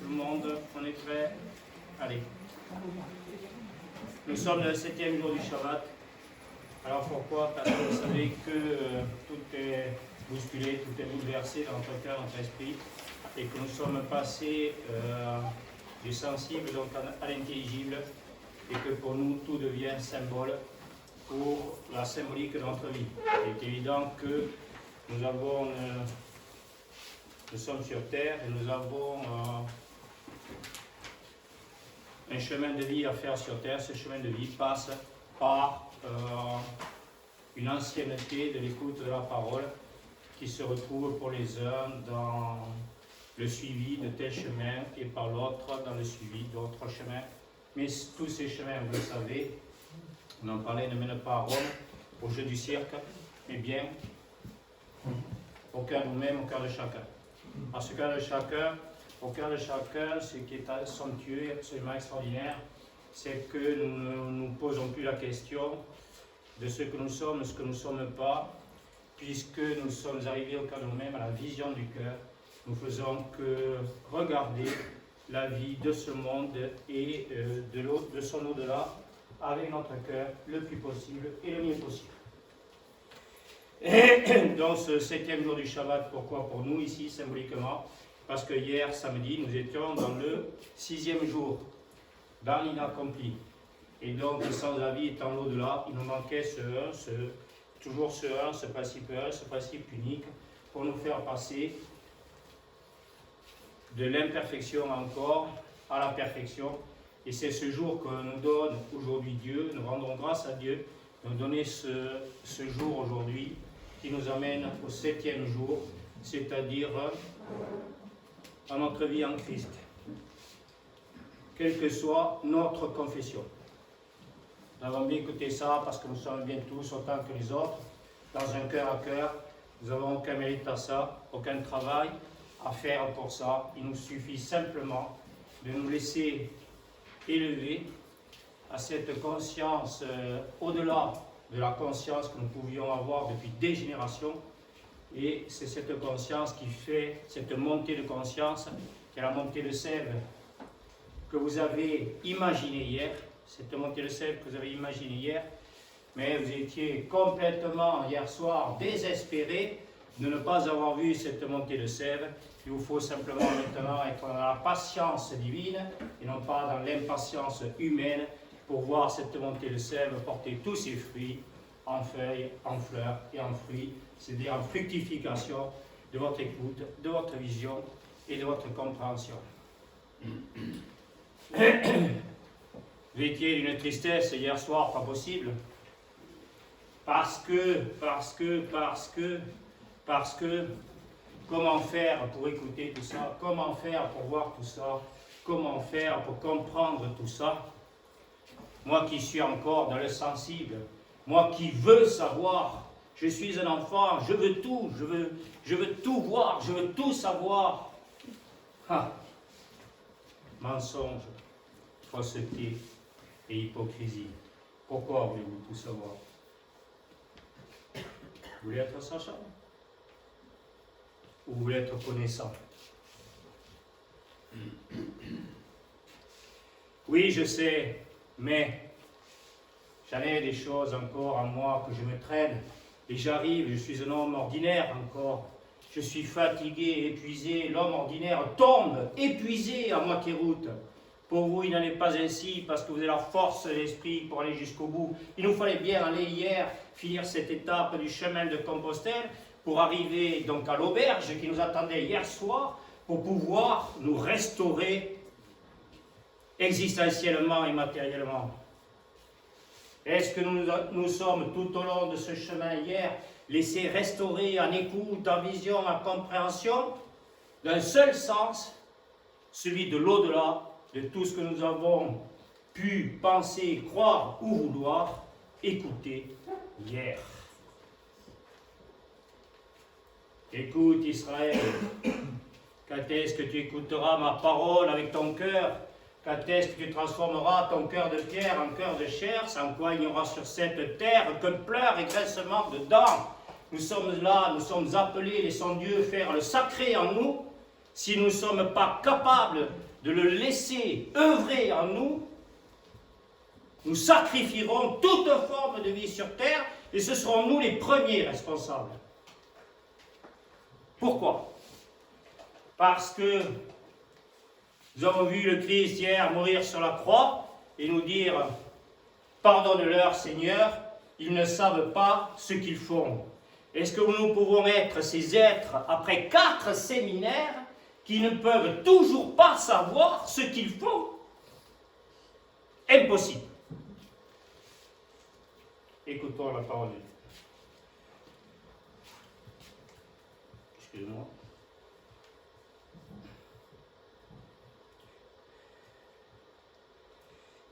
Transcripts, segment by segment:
Tout le monde, on est prêt? Allez. Nous sommes le 7e jour du Shabbat. Alors pourquoi? Parce que vous savez que tout est bousculé, tout est bouleversé dans notre cœur, notre esprit, et que nous sommes passés du sensible donc à l'intelligible, et que pour nous tout devient symbole pour la symbolique de notre vie. Il est évident que nous sommes sur terre et nous avons un chemin de vie à faire sur terre. Ce chemin de vie passe par une ancienneté de l'écoute de la parole qui se retrouve pour les uns dans le suivi de tel chemin et par l'autre dans le suivi d'autres chemins. Mais tous ces chemins, vous le savez, on en parlait, ne mènent pas à Rome, au jeu du cirque, mais bien au cœur de nous-mêmes, au cœur de chacun. À ce cœur de chacun, au cœur de chacun, ce qui est somptueux et absolument extraordinaire, c'est que nous ne nous posons plus la question de ce que nous sommes, ce que nous ne sommes pas, puisque nous sommes arrivés au cœur de nous-mêmes, à la vision du cœur. Nous faisons que regarder la vie de ce monde et de son au-delà avec notre cœur le plus possible et le mieux possible. Et dans ce 7e jour du Shabbat, pourquoi pour nous ici symboliquement? Parce que hier, samedi, nous étions dans le 6e jour, dans l'inaccompli. Et donc, sans la vie étant l'au-delà, il nous manquait toujours ce principe unique, pour nous faire passer de l'imperfection encore à la perfection. Et c'est ce jour que nous donne aujourd'hui Dieu. Nous rendons grâce à Dieu de nous donner ce jour aujourd'hui qui nous amène au 7e jour, c'est-à-dire à notre vie en Christ, quelle que soit notre confession. Nous avons bien écouté ça parce que nous sommes bien tous, autant que les autres, dans un cœur à cœur. Nous n'avons aucun mérite à ça, aucun travail à faire pour ça. Il nous suffit simplement de nous laisser élever à cette conscience au-delà de la conscience que nous pouvions avoir depuis des générations. Et c'est cette conscience qui fait cette montée de conscience, qui est la montée de sève que vous avez imaginée hier, cette montée de sève que vous avez imaginée hier, mais vous étiez complètement hier soir désespéré de ne pas avoir vu cette montée de sève. Il vous faut simplement maintenant être dans la patience divine et non pas dans l'impatience humaine pour voir cette montée de sève porter tous ses fruits en feuilles, en fleurs et en fruits, c'est-à-dire en fructification de votre écoute, de votre vision et de votre compréhension. Vous étiez d'une tristesse hier soir, pas possible, parce que, comment faire pour écouter tout ça? Comment faire pour voir tout ça? Comment faire pour comprendre tout ça? Moi qui suis encore dans le sensible, moi qui veux savoir, je suis un enfant, je veux tout, je veux tout voir, je veux tout savoir. Ah. Mensonge, fausseté et hypocrisie. Pourquoi voulez-vous tout savoir? Vous voulez être sachant? Ou vous voulez être connaissant? Oui, je sais, mais j'en ai des choses encore en moi que je me traîne. Et j'arrive, je suis un homme ordinaire encore. Je suis fatigué, épuisé. L'homme ordinaire tombe, épuisé à moitié route. Pour vous, il n'en est pas ainsi, parce que vous avez la force de l'esprit pour aller jusqu'au bout. Il nous fallait bien aller hier, finir cette étape du chemin de Compostelle, pour arriver donc à l'auberge qui nous attendait hier soir, pour pouvoir nous restaurer existentiellement et matériellement. Est-ce que nous sommes tout au long de ce chemin hier laissés restaurer en écoute, en vision, en compréhension, d'un seul sens, celui de l'au-delà, de tout ce que nous avons pu penser, croire ou vouloir écouter hier. Écoute Israël, quand est-ce que tu écouteras ma parole avec ton cœur? Quand est-ce que tu transformeras ton cœur de pierre en cœur de chair, sans quoi il n'y aura sur cette terre que pleurs et graissements de dents? Nous sommes là, nous sommes appelés, laissons Dieu faire le sacré en nous. Si nous ne sommes pas capables de le laisser œuvrer en nous, nous sacrifierons toute forme de vie sur terre et ce seront nous les premiers responsables. Pourquoi? Parce que nous avons vu le Christ hier mourir sur la croix et nous dire « Pardonne-leur, Seigneur, ils ne savent pas ce qu'ils font. » Est-ce que nous pouvons être ces êtres, après 4 séminaires, qui ne peuvent toujours pas savoir ce qu'ils font? Impossible. Écoutons la parole de Dieu. Excusez-moi.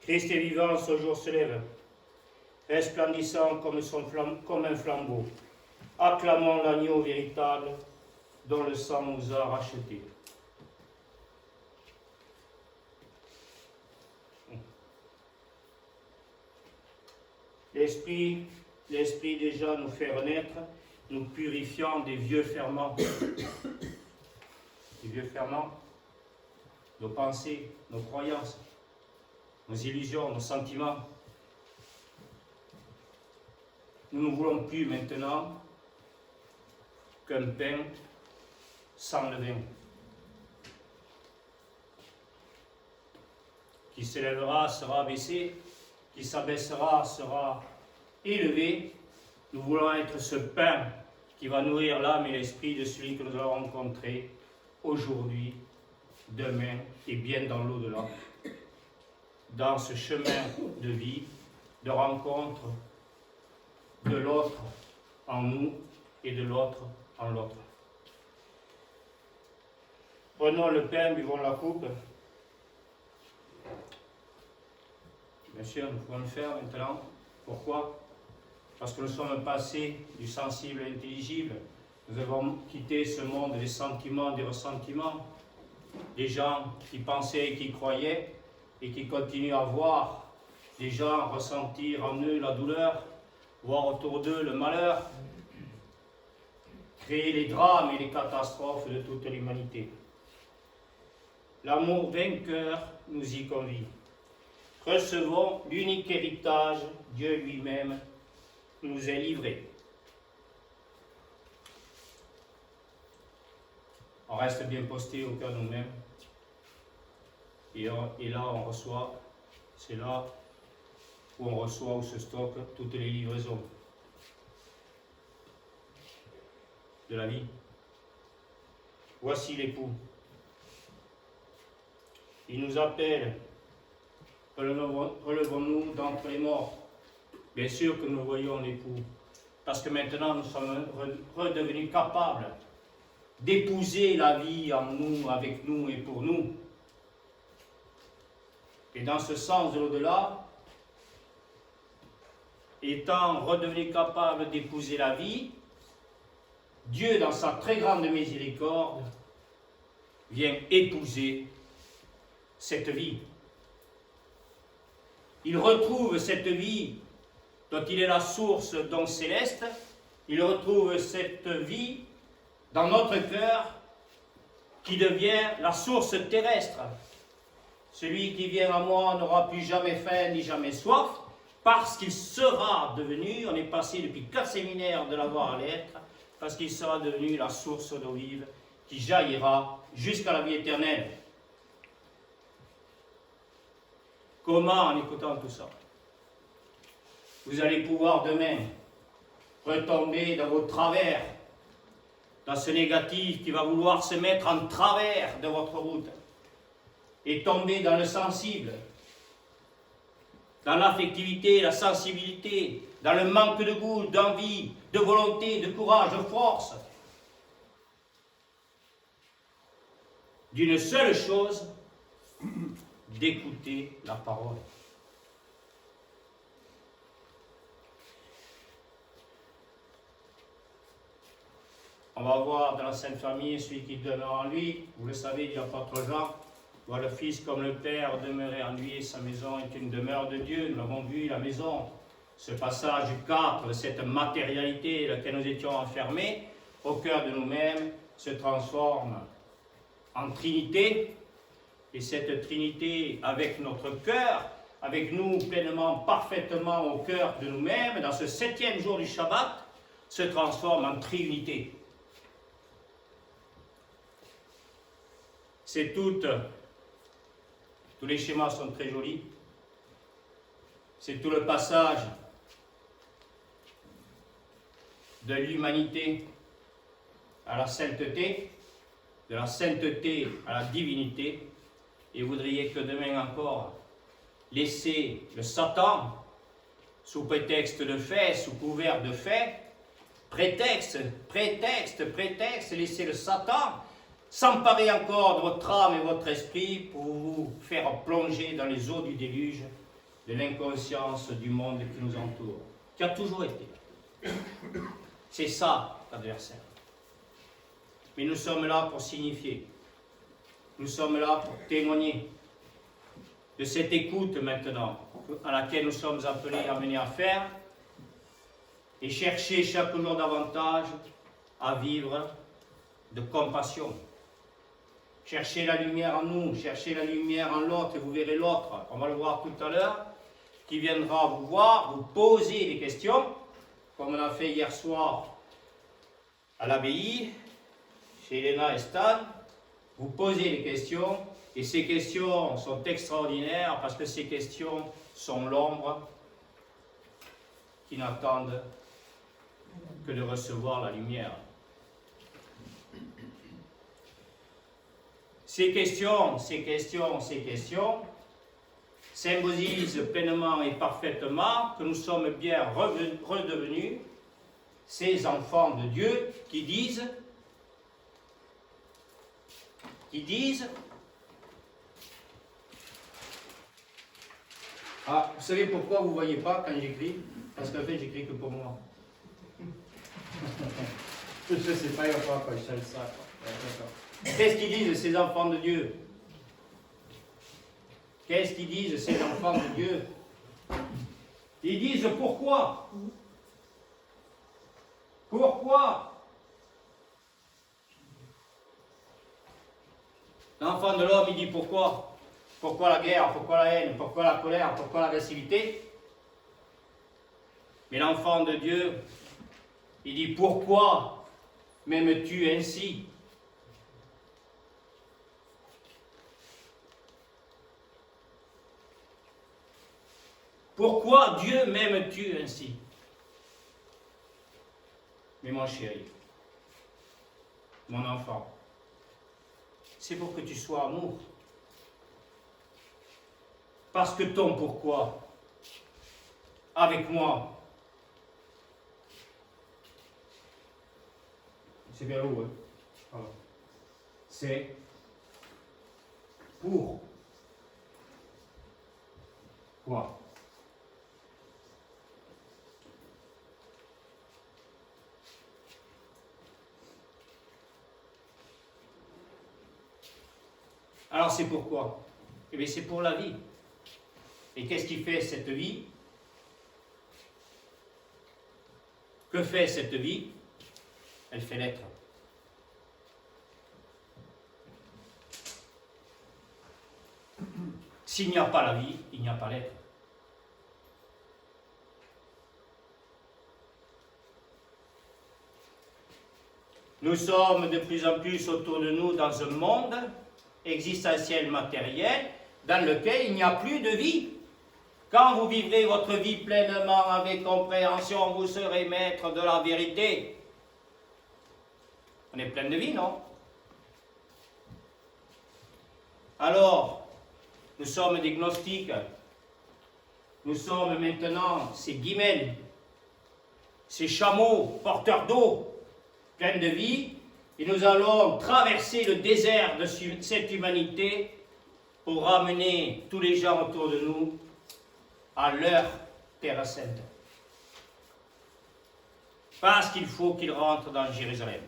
Christ est vivant, ce jour se lève, resplendissant comme un flambeau. Acclamons l'agneau véritable dont le sang nous a rachetés. L'Esprit déjà nous fait renaître, nous purifiant des vieux ferments. Les vieux ferments, nos pensées, nos croyances, nos illusions, nos sentiments. Nous ne voulons plus maintenant qu'un pain sans levain, qui s'élèvera sera abaissé, qui s'abaissera sera élevé. Nous voulons être ce pain qui va nourrir l'âme et l'esprit de celui que nous allons rencontrer aujourd'hui, demain et bien dans l'au-delà, dans ce chemin de vie, de rencontre de l'autre en nous et de l'autre en l'autre. Prenons le pain, buvons la coupe. Bien sûr, nous pouvons le faire maintenant. Pourquoi? Parce que nous sommes passés du sensible à l'intelligible. Nous avons quitté ce monde des sentiments, des ressentiments. Des gens qui pensaient et qui croyaient et qui continuent à voir des gens ressentir en eux la douleur, voir autour d'eux le malheur, créer les drames et les catastrophes de toute l'humanité. L'amour vainqueur nous y convie. Recevons l'unique héritage, Dieu lui-même nous est livré. On reste bien posté au cœur de nous-mêmes. Et là, on reçoit, c'est là où on reçoit, où se stockent toutes les livraisons de la vie. Voici l'époux. Il nous appelle. Relevons-nous d'entre les morts. Bien sûr que nous voyons l'époux, parce que maintenant nous sommes redevenus capables d'épouser la vie en nous, avec nous et pour nous. Et dans ce sens de l'au-delà, étant redevenus capables d'épouser la vie, Dieu, dans sa très grande miséricorde, vient épouser cette vie. Il retrouve cette vie dont il est la source, donc céleste. Il retrouve cette vie dans notre cœur qui devient la source terrestre. Celui qui vient à moi n'aura plus jamais faim ni jamais soif, parce qu'il sera devenu, on est passé depuis 4 séminaires de l'avoir à l'être, parce qu'il sera devenu la source d'eau vive qui jaillira jusqu'à la vie éternelle. Comment, en écoutant tout ça, vous allez pouvoir demain retomber dans vos travers, dans ce négatif qui va vouloir se mettre en travers de votre route et tomber dans le sensible, dans l'affectivité, la sensibilité, dans le manque de goût, d'envie, de volonté, de courage, de force, d'une seule chose, d'écouter la parole. On va voir dans la Sainte Famille celui qui demeure en lui. Vous le savez, il y a l'apôtre Jean. Voit le Fils comme le Père demeurer en lui et sa maison est une demeure de Dieu. Nous l'avons vu, la maison. Ce passage 4 de cette matérialité dans laquelle nous étions enfermés, au cœur de nous-mêmes, se transforme en Trinité. et cette Trinité avec notre cœur, avec nous pleinement, parfaitement au cœur de nous-mêmes, dans ce 7e jour du Shabbat, se transforme en triunité. C'est tous les schémas sont très jolis. C'est tout le passage de l'humanité à la sainteté, de la sainteté à la divinité, et vous voudriez que demain encore, laisser le Satan, sous prétexte de fait, sous couvert de fait, prétexte, laisser le Satan s'emparer encore de votre âme et votre esprit pour vous faire plonger dans les eaux du déluge de l'inconscience du monde qui nous entoure, qui a toujours été. C'est ça, l'adversaire. Mais nous sommes là pour signifier, nous sommes là pour témoigner de cette écoute maintenant, à laquelle nous sommes appelés à mener à faire, et chercher chaque jour davantage à vivre de compassion. Cherchez la lumière en nous, cherchez la lumière en l'autre, et vous verrez l'autre, on va le voir tout à l'heure, qui viendra vous voir, vous poser des questions, comme on a fait hier soir à l'abbaye, chez Elena et Stan. Vous posez des questions, et ces questions sont extraordinaires, parce que ces questions sont l'ombre qui n'attendent que de recevoir la lumière. Ces questions symbolisent pleinement et parfaitement que nous sommes bien redevenus ces enfants de Dieu qui disent ah, vous savez pourquoi vous ne voyez pas quand j'écris? Parce qu'en fait, j'écris que pour moi. Je ne sais pas, il va falloir que je change ça. Qu'est-ce qu'ils disent ces enfants de Dieu? Qu'est-ce qu'ils disent ces enfants de Dieu? Ils disent pourquoi? Pourquoi? L'enfant de l'homme, il dit pourquoi? Pourquoi la guerre? Pourquoi la haine? Pourquoi la colère? Pourquoi l'agressivité? Mais l'enfant de Dieu, il dit pourquoi m'aimes-tu ainsi? Pourquoi Dieu m'aimes-tu ainsi? Mais mon chéri, mon enfant, c'est pour que tu sois amour. Parce que ton pourquoi, avec moi, c'est bien haut, hein? C'est pour quoi? Alors c'est pourquoi? Eh bien c'est pour la vie. Et qu'est-ce qui fait cette vie? Que fait cette vie? Elle fait l'être. S'il n'y a pas la vie, il n'y a pas l'être. Nous sommes de plus en plus autour de nous dans un monde existentiel matériel dans lequel il n'y a plus de vie. Quand vous vivrez votre vie pleinement avec compréhension, vous serez maître de la vérité. On est plein de vie, non? Alors, nous sommes des gnostiques. Nous sommes maintenant ces guimènes, ces chameaux porteurs d'eau, pleins de vie, et nous allons traverser le désert de cette humanité pour ramener tous les gens autour de nous à leur terre sainte. Parce qu'il faut qu'ils rentrent dans Jérusalem.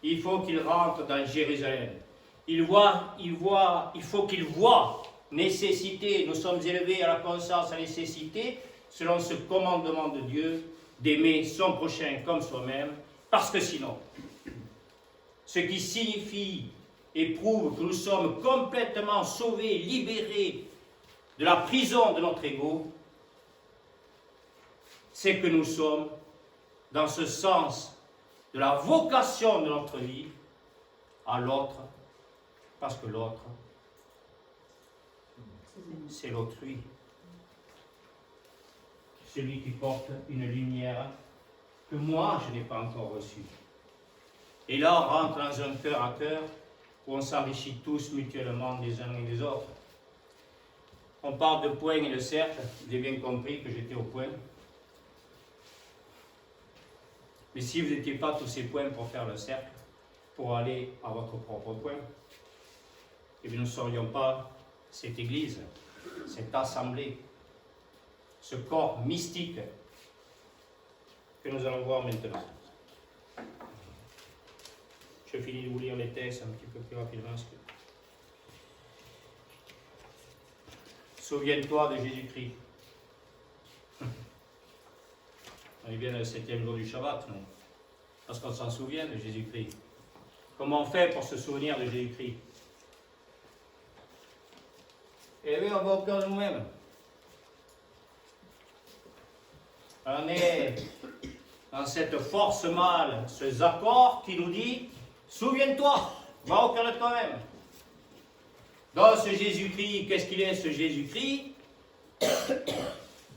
Il faut qu'ils rentrent dans Jérusalem. Il faut qu'ils voient nécessité. Nous sommes élevés à la conscience, à la nécessité, selon ce commandement de Dieu, d'aimer son prochain comme soi-même, parce que sinon, ce qui signifie et prouve que nous sommes complètement sauvés, libérés de la prison de notre ego, c'est que nous sommes dans ce sens de la vocation de notre vie à l'autre, parce que l'autre, c'est l'autrui. Celui qui porte une lumière que moi, je n'ai pas encore reçue. Et là, on rentre dans un cœur à cœur où on s'enrichit tous mutuellement les uns et les autres. On parle de point et de cercle. J'ai bien compris que j'étais au point. Mais si vous n'étiez pas tous ces points pour faire le cercle, pour aller à votre propre point, et bien nous ne serions pas cette Église, cette assemblée, ce corps mystique que nous allons voir maintenant. Je finis de vous lire les textes un petit peu plus rapidement. Souviens-toi de Jésus-Christ. On est bien le 7e jour du Shabbat, non? Parce qu'on s'en souvient de Jésus-Christ. Comment on fait pour se souvenir de Jésus-Christ? Eh bien, on va au cœur de nous-mêmes. On est dans cette force mâle, ce accord qui nous dit « Souviens-toi, va au cœur de toi-même ». Dans ce Jésus-Christ, qu'est-ce qu'il est ce Jésus-Christ?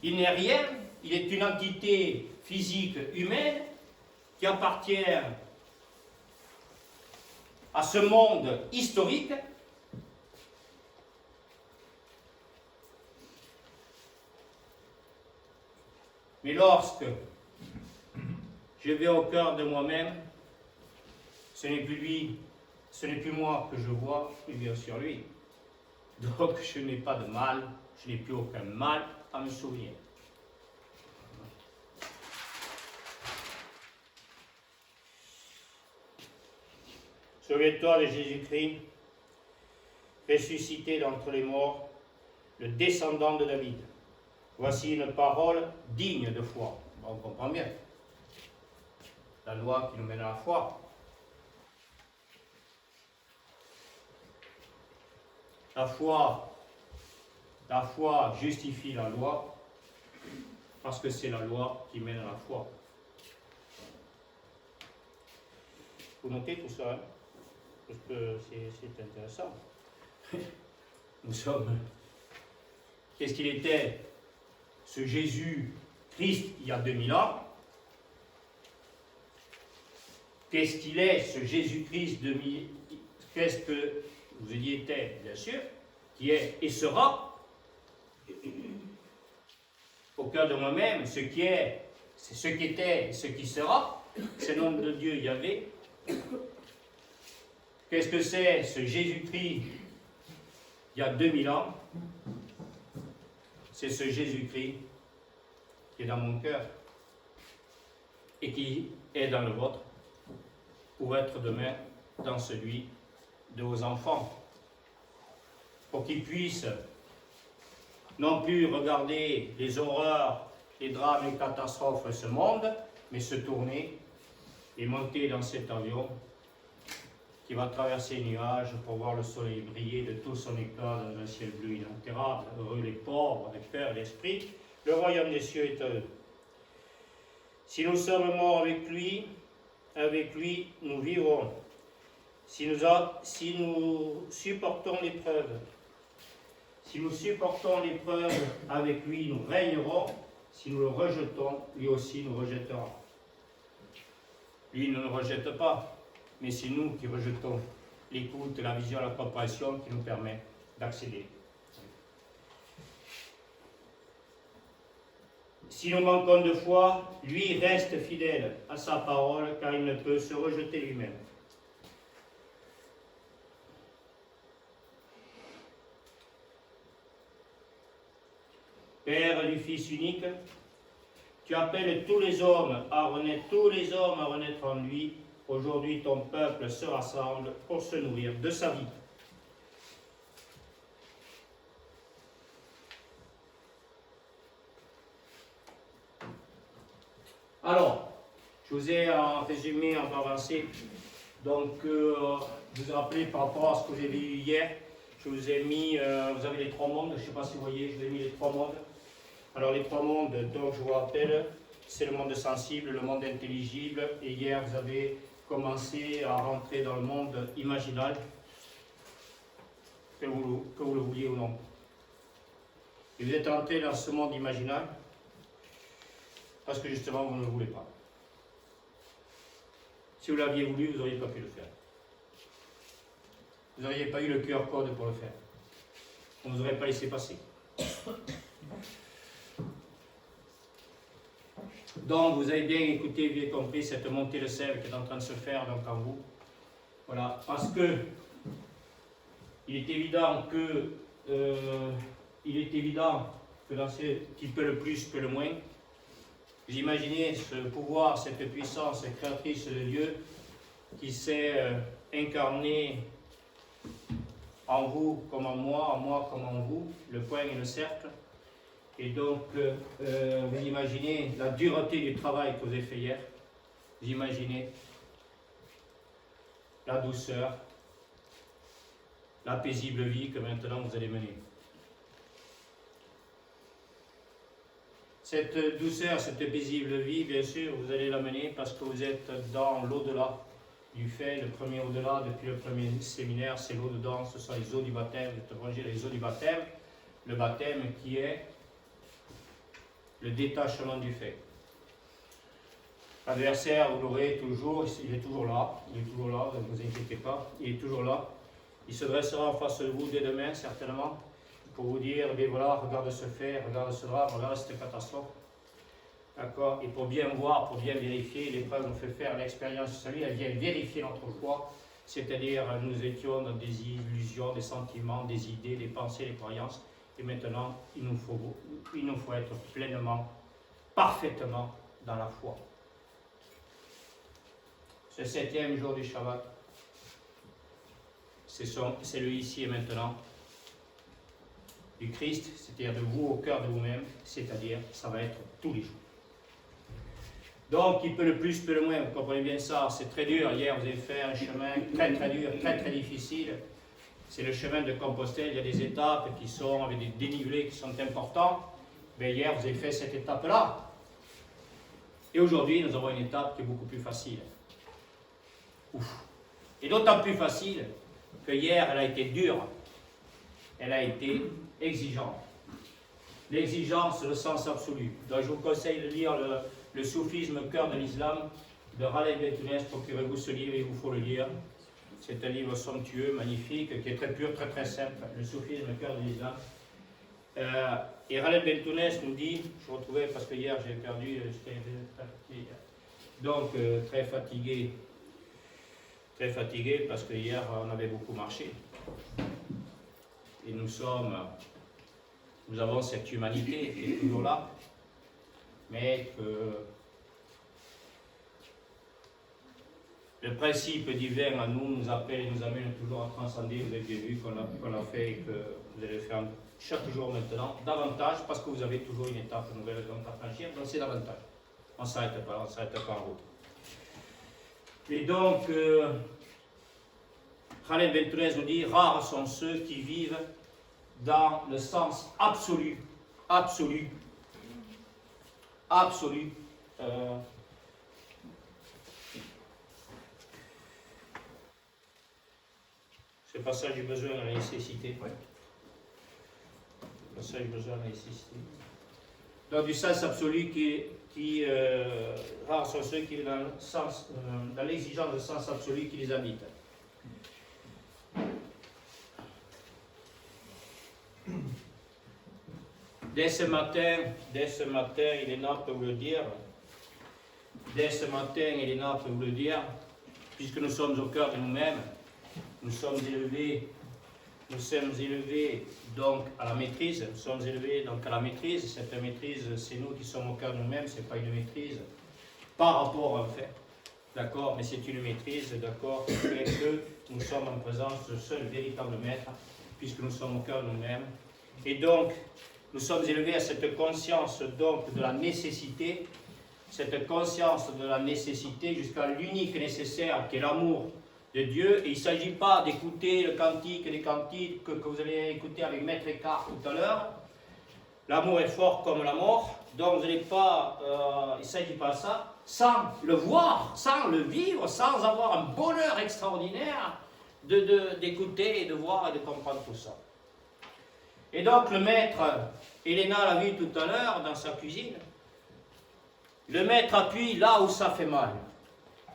Il n'est rien, il est une entité physique humaine qui appartient à ce monde historique. Mais lorsque je vais au cœur de moi-même, ce n'est plus lui, ce n'est plus moi que je vois, mais bien sûr lui. Donc je n'ai pas de mal, je n'ai plus aucun mal à me souvenir. Souviens-toi de Jésus-Christ, ressuscité d'entre les morts, le descendant de David. Voici une parole digne de foi. On comprend bien. La loi qui nous mène à la foi. La foi justifie la loi parce que c'est la loi qui mène à la foi. Vous notez tout ça, hein? Parce que c'est intéressant. Nous sommes... Qu'est-ce qu'il était, ce Jésus-Christ, il y a 2000 ans? Qu'est-ce qu'il est, ce Jésus-Christ 2000? Qu'est-ce que vous y était, bien sûr, qui est et sera? Au cœur de moi-même, ce qui est, c'est ce qui était et ce qui sera. C'est le nom de Dieu Yahvé. Qu'est-ce que c'est, ce Jésus-Christ il y a 2000 ans? C'est ce Jésus-Christ qui est dans mon cœur et qui est dans le vôtre pour être demain dans celui de vos enfants. Pour qu'ils puissent non plus regarder les horreurs, les drames et les catastrophes de ce monde, mais se tourner et monter dans cet avion qui va traverser les nuages pour voir le soleil briller de tout son éclat dans un ciel bleu inaltérable. Heureux les pauvres, les cœurs, l'esprit, le royaume des cieux est à eux. Si nous sommes morts avec lui, nous vivrons. Si nous supportons l'épreuve, avec lui, nous régnerons. Si nous le rejetons, lui aussi nous rejettera. Lui ne nous rejette pas, mais c'est nous qui rejetons l'écoute, la vision, la compréhension qui nous permet d'accéder. Si nous manquons de foi, lui reste fidèle à sa parole, car il ne peut se rejeter lui-même. Père du Fils unique, tu appelles tous les hommes à renaître en lui. Aujourd'hui, ton peuple se rassemble pour se nourrir de sa vie. Alors, je vous ai en résumé, en avancé, Donc, vous vous rappelez par rapport à ce que j'ai vu hier, je vous ai mis, vous avez les 3 mondes, je ne sais pas si vous voyez, je vous ai mis les 3 mondes. Alors les 3 mondes, donc je vous rappelle, c'est le monde sensible, le monde intelligible, et hier vous avez commencé à rentrer dans le monde imaginal, que vous le vouliez ou non. Et vous êtes entré dans ce monde imaginal parce que justement vous ne le voulez pas. Si vous l'aviez voulu, vous n'auriez pas pu le faire. Vous n'auriez pas eu le QR code pour le faire. On ne vous aurait pas laissé passer. Donc vous avez bien écouté, bien compris cette montée de sève qui est en train de se faire donc en vous. Voilà, parce que il est évident que dans ce qui peut le plus que le moins, vous imaginez ce pouvoir, cette puissance créatrice de Dieu qui s'est incarnée en vous comme en moi comme en vous, le point et le cercle. Et donc, vous imaginez la dureté du travail que vous avez fait hier. Vous imaginez la douceur, la paisible vie que maintenant vous allez mener. Cette douceur, cette paisible vie, bien sûr, vous allez la mener parce que vous êtes dans l'au-delà du fait. Le premier au-delà, depuis le premier séminaire, c'est l'au-dedans, ce sont les eaux du baptême. Vous êtes rangé les eaux du baptême, le baptême qui est le détachement du fait. L'adversaire, vous l'aurez toujours, il est toujours là, ne vous inquiétez pas, il est toujours là. Il se dressera en face de vous dès demain, certainement, pour vous dire, eh voilà, regarde ce fait, regarde ce drame, regarde cette catastrophe. D'accord? Et pour bien voir, pour bien vérifier, l'épreuve nous fait faire l'expérience de salut, elle vient vérifier notre foi, c'est-à-dire nous étions dans des illusions, des sentiments, des idées, des pensées, des croyances. Et maintenant, il nous faut être pleinement, parfaitement dans la foi. Ce 7e jour du Shabbat, c'est le ici et maintenant du Christ, c'est-à-dire de vous au cœur de vous-même, c'est-à-dire ça va être tous les jours. Donc, qui peut le plus, peut le moins, vous comprenez bien ça, c'est très dur. Hier, vous avez fait un chemin très très dur, très très difficile. C'est le chemin de Compostelle, il y a des étapes qui sont avec des dénivelés qui sont importants. Mais hier, vous avez fait cette étape-là. Et aujourd'hui, nous avons une étape qui est beaucoup plus facile. Ouf. Et d'autant plus facile que hier, elle a été dure. Elle a été exigeante. L'exigence, le sens absolu. Donc, je vous conseille de lire le soufisme cœur de l'islam de Khaled Bentounes. Procurez-vous ce livre, il vous faut le lire. C'est un livre somptueux, magnifique, qui est très pur, très très simple, le soufisme, le cœur de l'islam. Et Khaled Bentounes nous dit, je retrouvais parce que hier j'ai perdu, j'étais très fatigué. Donc très fatigué parce que hier on avait beaucoup marché. Et nous avons cette humanité qui est toujours là, mais que le principe divin en nous appelle et nous amène toujours à transcender. Vous avez bien vu qu'on a fait et que vous allez faire chaque jour maintenant, davantage, parce que vous avez toujours une étape nouvelle à franchir, donc c'est davantage. On ne s'arrête pas en route. Et donc, Khaled Bentounes nous dit, rares sont ceux qui vivent dans le sens absolu. Ce passage du besoin à la nécessité. Ouais. Le passage du besoin à la nécessité. Donc du sens absolu qui rares sont ceux qui vivent dans l'exigence de sens absolu qui les habite. Dès ce matin, il est là pour vous le dire. Dès ce matin, il est là pour vous le dire, puisque nous sommes au cœur de nous-mêmes. Nous sommes élevés donc à la maîtrise. Nous sommes élevés donc à la maîtrise. Cette maîtrise, c'est nous qui sommes au cœur de nous-mêmes. Ce n'est pas une maîtrise par rapport à un fait, d'accord, mais c'est une maîtrise, d'accord, qui fait que nous sommes en présence du seul véritable maître, puisque nous sommes au cœur de nous-mêmes. Et donc, nous sommes élevés à cette conscience donc de la nécessité, cette conscience de la nécessité jusqu'à l'unique nécessaire qui est l'amour de Dieu. Et il ne s'agit pas d'écouter le cantique et les cantiques que vous allez écouter avec Maître Eckhart tout à l'heure. L'amour est fort comme la mort. Donc vous n'allez pas, il ne s'agit pas de ça, sans le voir, sans le vivre, sans avoir un bonheur extraordinaire d'écouter et de voir et de comprendre tout ça. Et donc le maître, Elena l'a vu tout à l'heure dans sa cuisine, le maître appuie là où ça fait mal.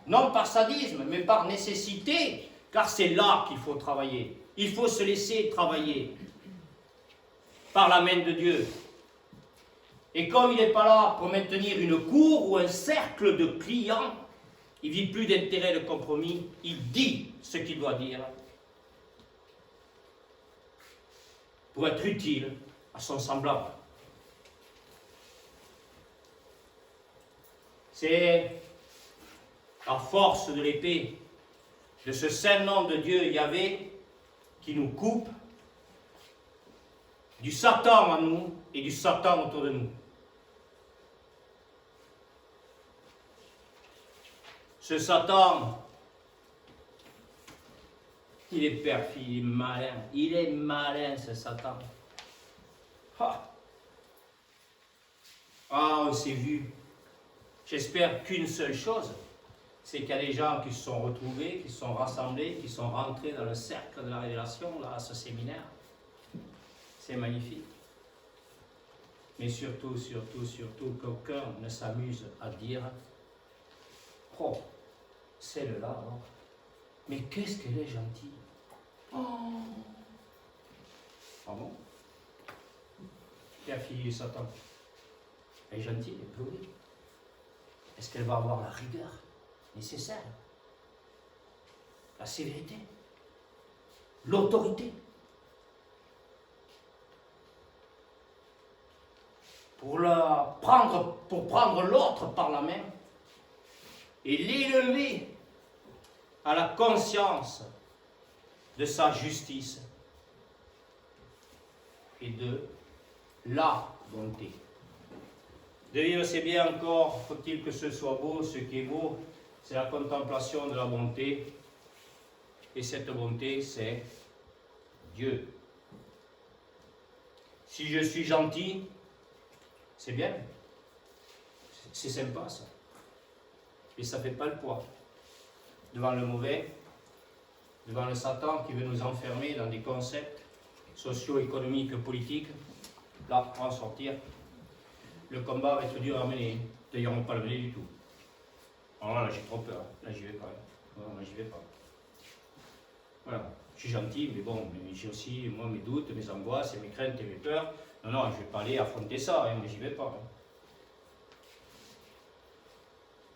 Non par sadisme, mais par nécessité, car c'est là qu'il faut travailler. Il faut se laisser travailler par la main de Dieu. Et comme il n'est pas là pour maintenir une cour ou un cercle de clients, il ne vit plus d'intérêt de compromis, il dit ce qu'il doit dire pour être utile à son semblable. C'est la force de l'épée de ce saint nom de Dieu Yahvé qui nous coupe du Satan en nous et du Satan autour de nous. Ce Satan, il est perfide, il est malin ce Satan. Ah, on s'est vu. J'espère qu'une seule chose, c'est qu'il y a des gens qui se sont retrouvés, qui se sont rassemblés, qui sont rentrés dans le cercle de la révélation, là, à ce séminaire. C'est magnifique. Mais surtout, qu'aucun ne s'amuse à dire « Oh, celle-là, alors, mais qu'est-ce qu'elle est gentille !» Oh. Ah bon? La fille de Satan, elle est gentille, elle peut oui. Est-ce qu'elle va avoir la rigueur nécessaire? La sévérité? L'autorité? Pour prendre l'autre par la main et l'élever à la conscience de sa justice et de la bonté. De vivre, c'est bien encore, faut-il que ce soit beau, ce qui est beau, c'est la contemplation de la bonté, et cette bonté, c'est Dieu. Si je suis gentil, c'est bien, c'est sympa ça, mais ça ne fait pas le poids devant le mauvais, devant le Satan qui veut nous enfermer dans des concepts socio-économiques, politiques. Là, on va en sortir. Le combat va être dur à mener. D'ailleurs, on ne va pas le mener du tout. Alors là, j'ai trop peur. Là, j'y vais pas. Non, là, j'y vais pas. Voilà. Je suis gentil, mais bon, j'ai aussi, moi, mes doutes, mes angoisses, et mes craintes et mes peurs. Non, je ne vais pas aller affronter ça, mais j'y vais pas.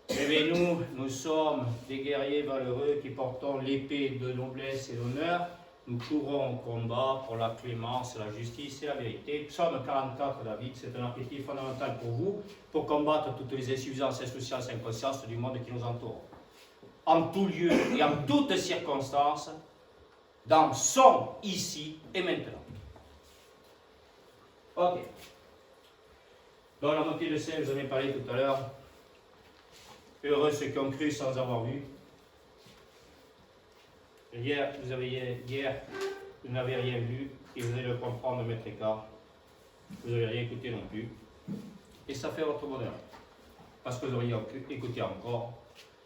Mais nous sommes des guerriers valeureux qui portons l'épée de noblesse et d'honneur. Nous courons au combat pour la clémence, la justice et la vérité. Psaume 44, David, c'est un archétype fondamental pour vous, pour combattre toutes les insuffisances, insouciances et inconsciences du monde qui nous entoure. En tout lieu et en toutes circonstances, dans son ici et maintenant. Ok. Dans la montée de Saint, je vous en ai parlé tout à l'heure. Heureux ceux qui ont cru sans avoir vu. Hier, vous n'avez rien vu et vous allez le comprendre, Maître Eckhart. Vous n'avez rien écouté non plus. Et ça fait votre bonheur. Parce que vous auriez écouté encore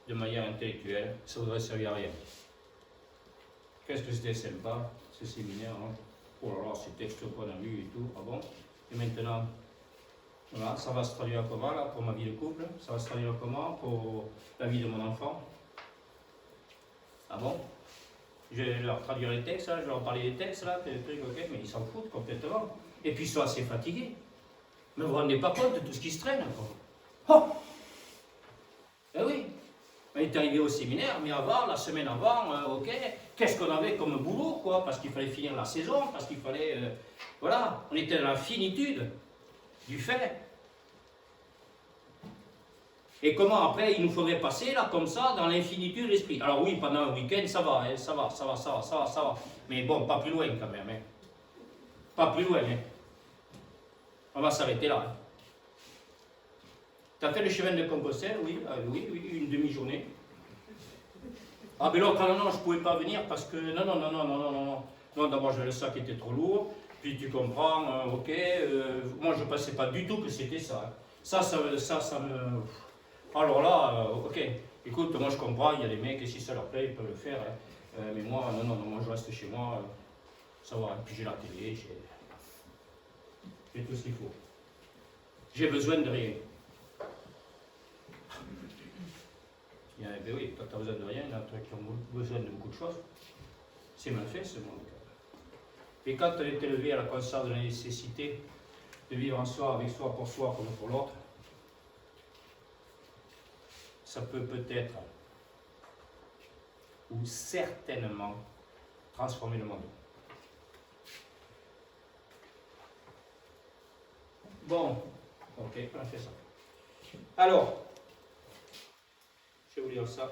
de manière intellectuelle, ça ne vous aurait servi à rien. Qu'est-ce que c'était sympa, ce séminaire, hein? Oh là là, ces textes qu'on a vus et tout, ah bon? Et maintenant, voilà, ça va se traduire comment là, pour ma vie de couple? Ça va se traduire comment pour la vie de mon enfant? Ah bon? Je vais leur traduire les textes, là, je vais leur parler des textes, là, des trucs, ok, mais ils s'en foutent complètement. Et puis ils sont assez fatigués. Mais vous ne vous rendez pas compte de tout ce qui se traîne encore. Oh! Eh oui! On est arrivé au séminaire, mais avant, la semaine avant, ok, qu'est-ce qu'on avait comme boulot, quoi? Parce qu'il fallait finir la saison, parce qu'il fallait. Voilà, on était dans la finitude du fait. Et comment après, il nous faudrait passer là, comme ça, dans l'infinitude de l'esprit. Alors oui, pendant un week-end, ça va, hein, ça va. Mais bon, pas plus loin quand même. Hein. Pas plus loin. Hein. On va s'arrêter là. Hein. Tu as fait le chemin de Compostelle, oui, oui, une demi-journée. Ah, mais l'autre, non, je ne pouvais pas venir parce que. Non. Non, d'abord, j'avais le sac qui était trop lourd. Puis tu comprends, ok. Moi, je ne pensais pas du tout que c'était ça. Ça me. Alors là, ok. Écoute, moi, je comprends, il y a des mecs, et si ça leur plaît, ils peuvent le faire. Hein. Mais moi, non, moi, je reste chez moi. Ça va. Puis j'ai la télé, j'ai tout ce qu'il faut. J'ai besoin de rien. Ben oui, quand tu as besoin de rien, il y en a qui ont besoin de beaucoup de choses. C'est mal fait ce monde. Et quand tu es élevé à la conscience de la nécessité de vivre en soi, avec soi, pour soi, comme pour l'autre, ça peut peut-être, ou certainement, transformer le monde. Bon, ok, on a fait ça. Alors, je vais vous lire ça.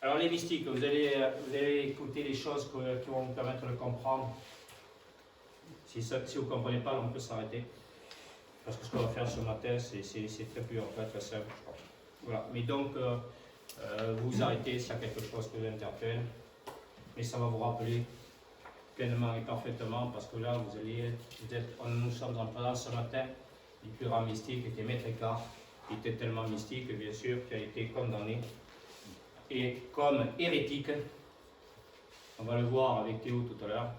Alors les mystiques, vous allez écouter les choses qui vont vous permettre de comprendre. Si vous ne comprenez pas, on peut s'arrêter. Parce que ce qu'on va faire ce matin, c'est très pur, très simple. Voilà. Mais donc, vous arrêtez s'il y a quelque chose qui vous interpelle. Mais ça va vous rappeler pleinement et parfaitement, parce que là, nous sommes en présence ce matin du plus grand mystique, qui était Maître Eckhart. Il était tellement mystique, bien sûr, qu'il a été condamné. Et comme hérétique, on va le voir avec Théo tout à l'heure,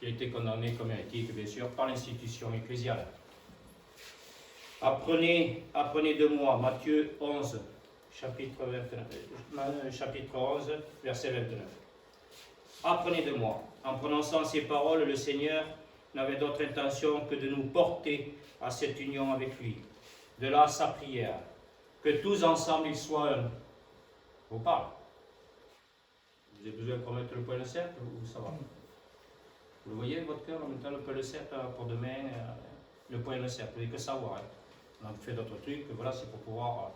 il a été condamné comme hérétique, bien sûr, par l'institution ecclésiale. Apprenez de moi, Matthieu 11, chapitre 11, verset 29. Apprenez de moi. En prononçant ces paroles, le Seigneur n'avait d'autre intention que de nous porter à cette union avec lui. De là sa prière, que tous ensemble ils soient un. Vous parlez. Vous avez besoin qu'on mette le point et le cercle ou ça va? Vous le voyez, votre cœur, en même temps, le point et le cercle pour demain, le point et le cercle. Vous n'avez que savoir. Hein. On a fait d'autres trucs, voilà, c'est pour pouvoir.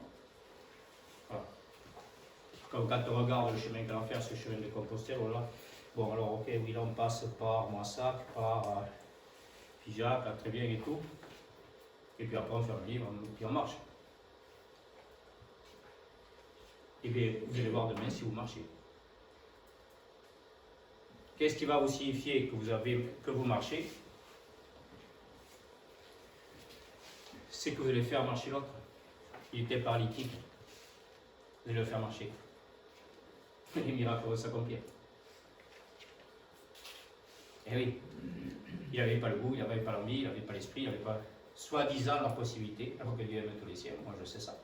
Voilà. Quand on regarde le chemin qu'on va faire, ce chemin de Compostelle, voilà. Bon, alors, ok, oui, là, on passe par Moissac, par Figeac, très bien et tout. Et puis après, on fait un livre, puis on marche. Et bien, vous allez voir demain si vous marchez. Qu'est-ce qui va vous signifier que vous marchez? C'est que vous allez faire marcher l'autre. Il était paralytique. Vous allez le faire marcher. Les miracles vont s'accomplir. Eh oui, il n'avait pas le goût, il n'avait pas l'envie, il n'avait pas l'esprit, il n'avait pas, soi-disant, la possibilité, alors que Dieu aime tous les siens. Moi, je sais ça.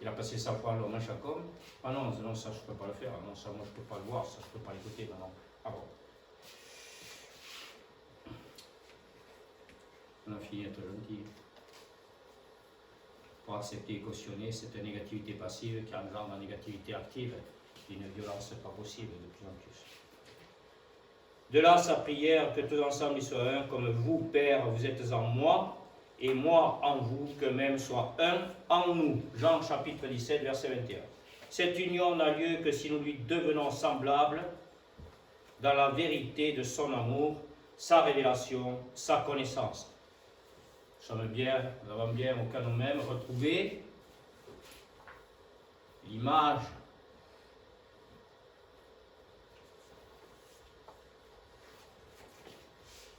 Il a passé sa foi à l'homme à Jacob. Ah non, ça, je ne peux pas le faire. Non, ça, moi, je ne peux pas le voir, ça, je ne peux pas l'écouter. Non. Ah bon. On a fini d'être gentil. Pour accepter et cautionner cette négativité passive qui engendre la négativité active, une violence pas possible de plus en plus. De là sa prière, que tous ensemble ils soient un, comme vous, Père, vous êtes en moi, et moi en vous, que même soit un en nous. Jean chapitre 17, verset 21. Cette union n'a lieu que si nous lui devenons semblables dans la vérité de son amour, sa révélation, sa connaissance. Nous avons bien aucun nous-mêmes retrouvé l'image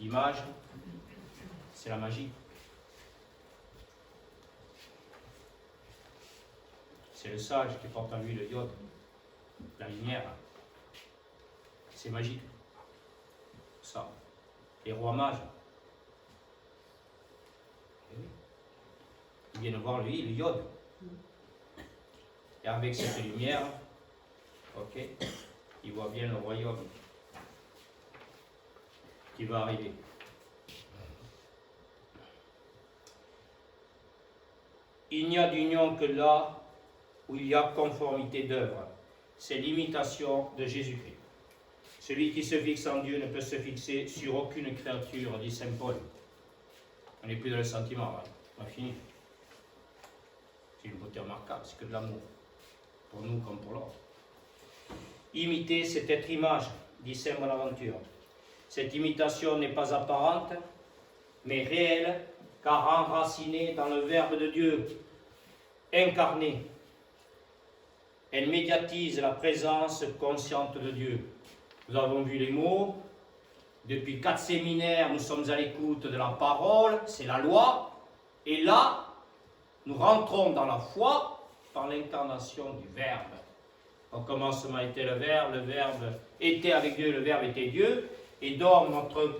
L'image, c'est la magie. C'est le sage qui porte en lui le iode, la lumière. C'est magique. Ça. Les rois mages. Ils viennent voir lui, le iode. Et avec cette lumière, ok, il voit bien le royaume qui va arriver. Il n'y a d'union que là où il y a conformité d'œuvre. C'est l'imitation de Jésus-Christ. Celui qui se fixe en Dieu ne peut se fixer sur aucune créature, dit saint Paul. On n'est plus dans le sentiment, hein. On a fini. C'est une beauté remarquable, c'est que de l'amour, pour nous comme pour l'autre. Imiter, c'est être image, dit saint Bonaventure. Cette imitation n'est pas apparente, mais réelle, car enracinée dans le Verbe de Dieu, incarné. Elle médiatise la présence consciente de Dieu. Nous avons vu les mots. Depuis 4 séminaires, nous sommes à l'écoute de la parole, c'est la loi. Et là, nous rentrons dans la foi par l'incarnation du Verbe. Au commencement était le Verbe était avec Dieu, le Verbe était Dieu. Et donc,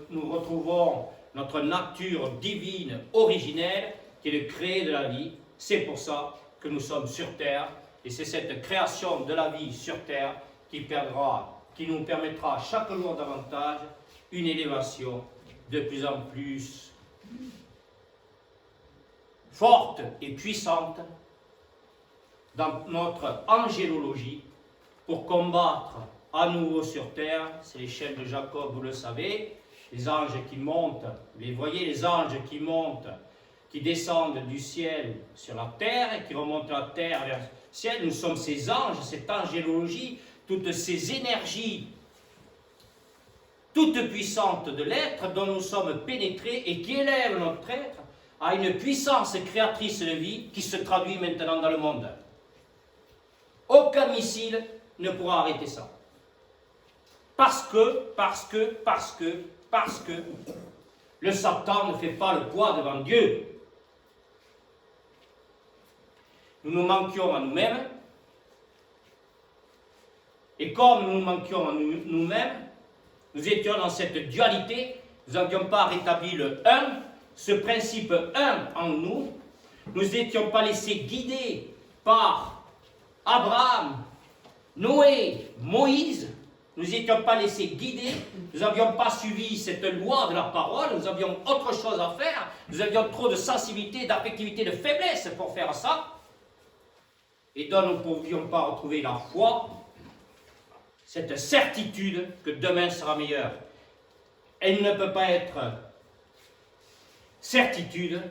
nous retrouvons notre nature divine originelle, qui est le créé de la vie. C'est pour ça que nous sommes sur terre. Et c'est cette création de la vie sur terre qui nous permettra chaque jour davantage une élévation de plus en plus forte et puissante dans notre angélologie pour combattre à nouveau sur terre. C'est l'échelle de Jacob, vous le savez, les anges qui montent, vous voyez les anges qui montent, qui descendent du ciel sur la terre et qui remontent de la terre vers le ciel. Nous sommes ces anges, cette angélologie, toutes ces énergies toutes puissantes de l'être dont nous sommes pénétrés et qui élèvent notre être à une puissance créatrice de vie qui se traduit maintenant dans le monde. Aucun missile ne pourra arrêter ça. Parce que le Satan ne fait pas le poids devant Dieu. Nous nous manquions à nous-mêmes, et comme nous nous manquions à nous-mêmes, nous étions dans cette dualité, nous n'avions pas rétabli le un, ce principe un en nous, nous n'étions pas laissés guider par Abraham, Noé, Moïse, nous n'étions pas laissés guider, nous n'avions pas suivi cette loi de la parole, nous avions autre chose à faire, nous avions trop de sensibilité, d'affectivité, de faiblesse pour faire ça, et donc nous ne pouvions pas retrouver la foi, cette certitude que demain sera meilleur. Elle ne peut pas être certitude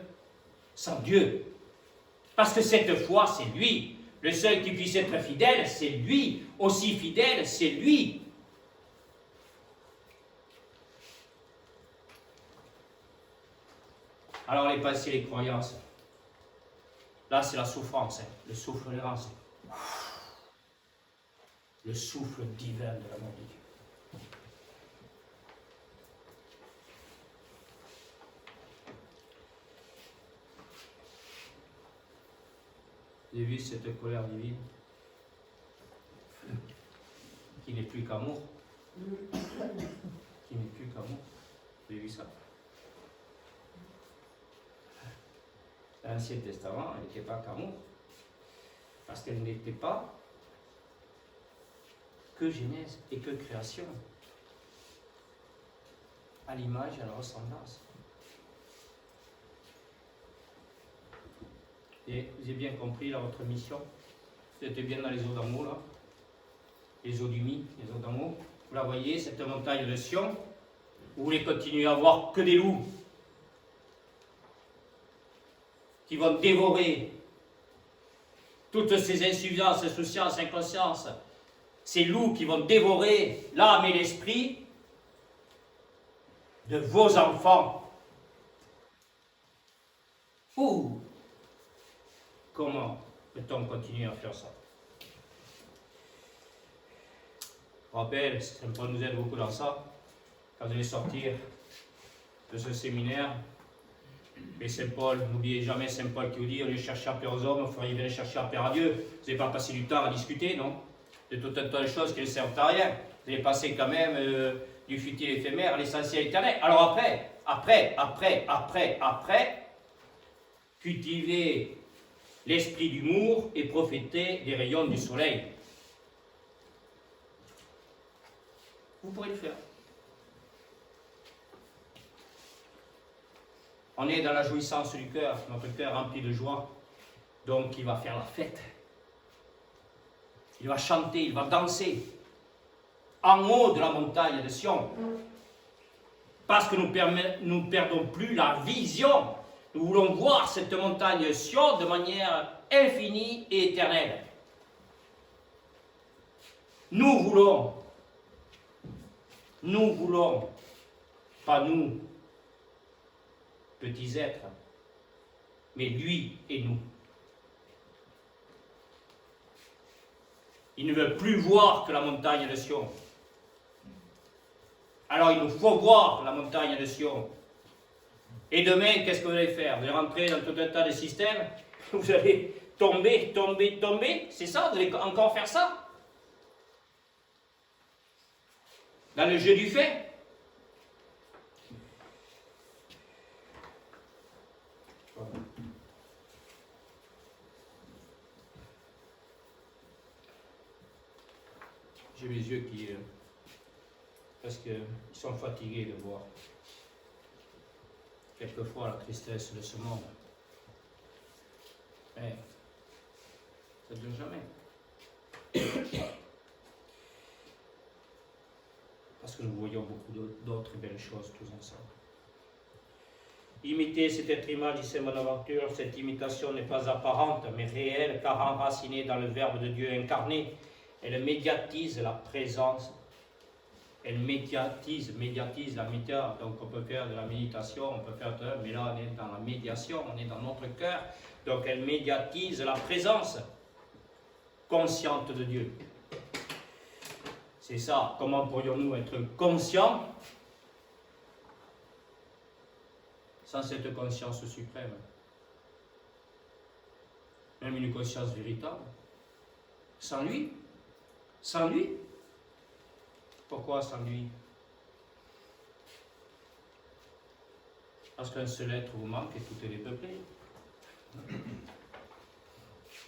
sans Dieu. Parce que cette foi, c'est lui. Le seul qui puisse être fidèle, c'est lui. Aussi fidèle, c'est lui. Alors les pensées, les croyances. Là, c'est la souffrance, le souffle de l'avance. Le souffle divin de l'amour de Dieu. Vous avez vu cette colère divine qui n'est plus qu'amour, qui n'est plus qu'amour. Vous avez vu ça? L'Ancien Testament, elle n'était pas qu'amour, parce qu'elle n'était pas que Genèse et que création, à l'image et à la ressemblance. Et vous avez bien compris là, votre mission. Vous êtes bien dans les eaux d'amour, là, les eaux du Mi, les eaux d'amour. Vous la voyez, cette montagne de Sion. Vous voulez continuer à voir que des loups qui vont dévorer toutes ces insuffisances, insouciances, inconsciences. Ces loups qui vont dévorer l'âme et l'esprit de vos enfants. Ouh! Comment peut-on continuer à faire ça? Je rappelle, Saint-Paul nous aide beaucoup dans ça, quand vous allez sortir de ce séminaire, et Saint-Paul, n'oubliez jamais Saint-Paul qui vous dit, au lieu de chercher à plaire aux hommes, il faudrait bien chercher à plaire à Dieu. Vous n'avez pas passé du temps à discuter, non? De tout un tas de choses qui ne servent à rien. Vous avez passé quand même du futile éphémère à l'essentiel éternel. Alors après, cultivez l'esprit d'humour et profitez des rayons du soleil. Vous pourrez le faire. On est dans la jouissance du cœur, notre cœur rempli de joie. Donc il va faire la fête. Il va chanter, il va danser. En haut de la montagne de Sion. Parce que nous ne perdons plus la vision. Nous voulons voir cette montagne Sion de manière infinie et éternelle. Nous voulons, pas nous, petits êtres, mais lui et nous. Il ne veut plus voir que la montagne de Sion. Alors il nous faut voir la montagne de Sion. Et demain, qu'est-ce que vous allez faire? Vous allez rentrer dans tout un tas de systèmes, vous allez tomber, tomber, tomber. C'est ça? Vous allez encore faire ça? Dans le jeu du fait? J'ai mes yeux qui... parce qu'ils sont fatigués de voir quelquefois la tristesse de ce monde. Mais ça ne dure jamais. Parce que nous voyons beaucoup d'autres belles choses tous ensemble. Imiter cet être image, dit Saint Bonaventure, cette imitation n'est pas apparente, mais réelle, car enracinée dans le Verbe de Dieu incarné, elle médiatise la présence. Elle médiatise la méditation. Donc on peut faire de la méditation, on peut faire de... Mais là on est dans la médiation, on est dans notre cœur. Donc elle médiatise la présence consciente de Dieu. C'est ça. Comment pourrions-nous être conscients sans cette conscience suprême? Même une conscience véritable. Sans lui. Sans lui. Pourquoi sans lui? Parce qu'un seul être vous manque et tout est dépeuplé.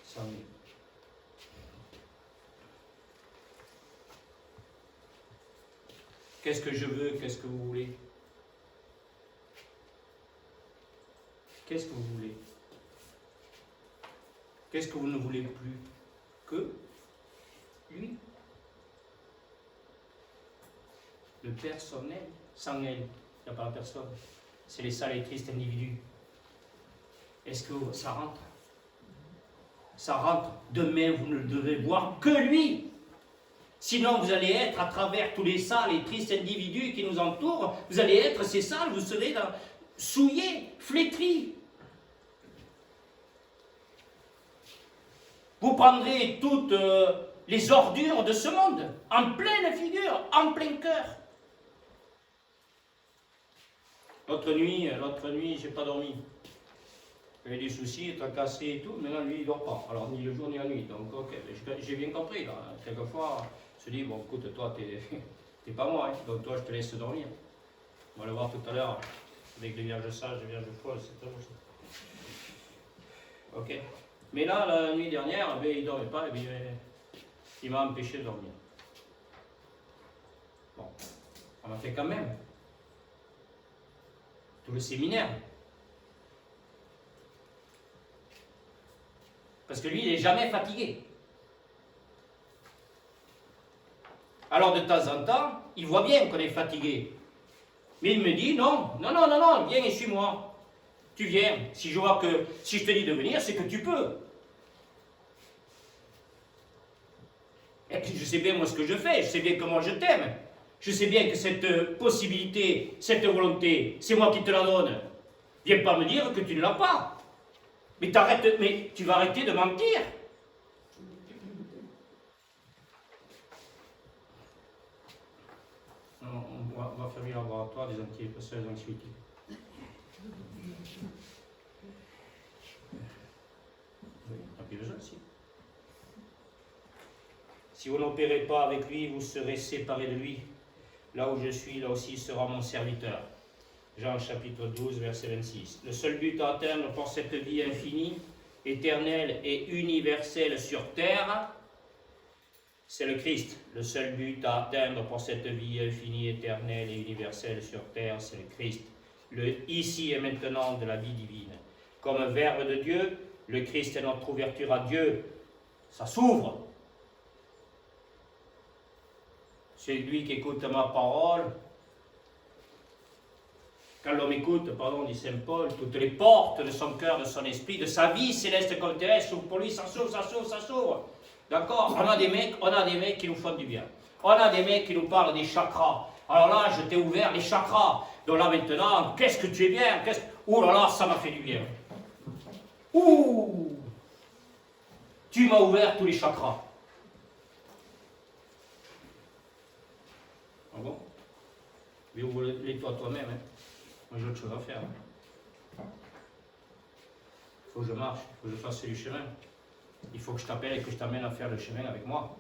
Sans lui. Qu'est-ce que je veux? Qu'est-ce que vous voulez? Qu'est-ce que vous voulez? Qu'est-ce que vous ne voulez plus? Que lui. Le personnel, sans elle, il n'y a pas la personne. C'est les sales et tristes individus. Est-ce que ça rentre? Ça rentre. Demain, vous ne devez voir que lui. Sinon, vous allez être, à travers tous les sales et tristes individus qui nous entourent, vous allez être ces sales, vous serez souillés, flétris. Vous prendrez toutes les ordures de ce monde, en pleine figure, en plein cœur. L'autre nuit, j'ai pas dormi. J'avais des soucis, tracassé et tout, maintenant lui il dort pas. Alors ni le jour ni la nuit. Donc ok, j'ai bien compris là. Quelquefois, je me dis, bon écoute, toi t'es pas moi, hein. Donc toi je te laisse dormir. On va le voir tout à l'heure avec les vierges sages, les vierges folles, c'est très beau ça. Ok. Mais là, la nuit dernière, ben, il ne dormait pas, et bien, il m'a empêché de dormir. Bon, on m'a fait quand même tout le séminaire. Parce que lui, il n'est jamais fatigué. Alors de temps en temps, il voit bien qu'on est fatigué. Mais il me dit, non, viens et suis-moi. Tu viens. Si je vois que, si je te dis de venir, c'est que tu peux. Et puis je sais bien moi ce que je fais, je sais bien comment je t'aime. Je sais bien que cette possibilité, cette volonté, c'est moi qui te la donne. Viens pas me dire que tu ne l'as pas. Mais tu vas arrêter de mentir. On va fermer le laboratoire des anxiétés. Si vous n'opérez pas avec lui, vous serez séparés de lui. Là où je suis, là aussi sera mon serviteur. Jean chapitre 12, verset 26. Le seul but à atteindre pour cette vie infinie, éternelle et universelle sur terre, c'est le Christ. Le seul but à atteindre pour cette vie infinie, éternelle et universelle sur terre, c'est le Christ. Le ici et maintenant de la vie divine. Comme Verbe de Dieu, le Christ est notre ouverture à Dieu. Ça s'ouvre. C'est lui qui écoute ma parole. Quand l'homme écoute, dit Saint Paul, toutes les portes de son cœur, de son esprit, de sa vie céleste comme terrestre, s'ouvrent pour lui, ça s'ouvre. D'accord? On a des mecs qui nous font du bien. On a des mecs qui nous parlent des chakras. Alors là, je t'ai ouvert les chakras. Donc là maintenant, qu'est-ce que tu es bien? Ouh là là, ça m'a fait du bien. Ouh! Tu m'as ouvert tous les chakras. Ah bon? Mais ouvre-les-toi toi-même. Hein. Moi, j'ai autre chose à faire. Il faut que je marche, il faut que je fasse le chemin. Il faut que je t'appelle et que je t'amène à faire le chemin avec moi.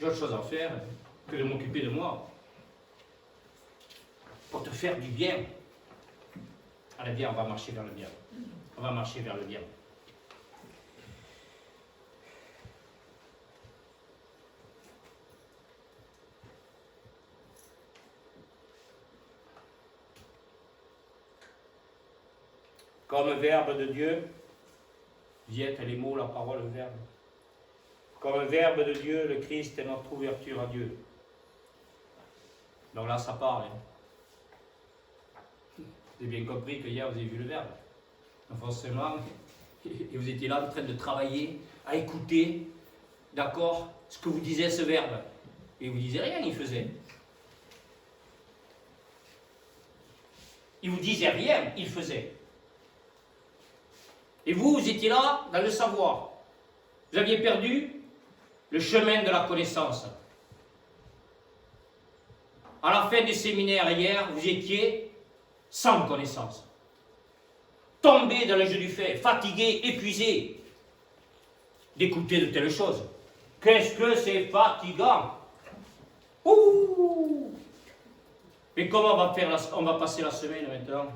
J'ai autre chose à faire que de m'occuper de moi. Pour te faire du bien. Allez, bien, on va marcher vers le bien. On va marcher vers le bien. Comme verbe de Dieu, Viette les mots, la parole, le verbe. Comme verbe de Dieu, le Christ est notre ouverture à Dieu. Donc là, ça parle. Hein. Vous avez bien compris que hier, vous avez vu le verbe. Donc forcément, et vous étiez là en train de travailler, à écouter, d'accord, ce que vous disait ce verbe. Et vous ne disiez rien, il faisait. Il vous disait rien, il faisait. Et vous, vous étiez là dans le savoir. Vous aviez perdu le chemin de la connaissance. À la fin du séminaire hier, vous étiez sans connaissance. Tombé dans le jeu du fait, fatigué, épuisé d'écouter de telles choses. Qu'est-ce que c'est fatigant! Ouh! Mais comment on va passer la semaine maintenant?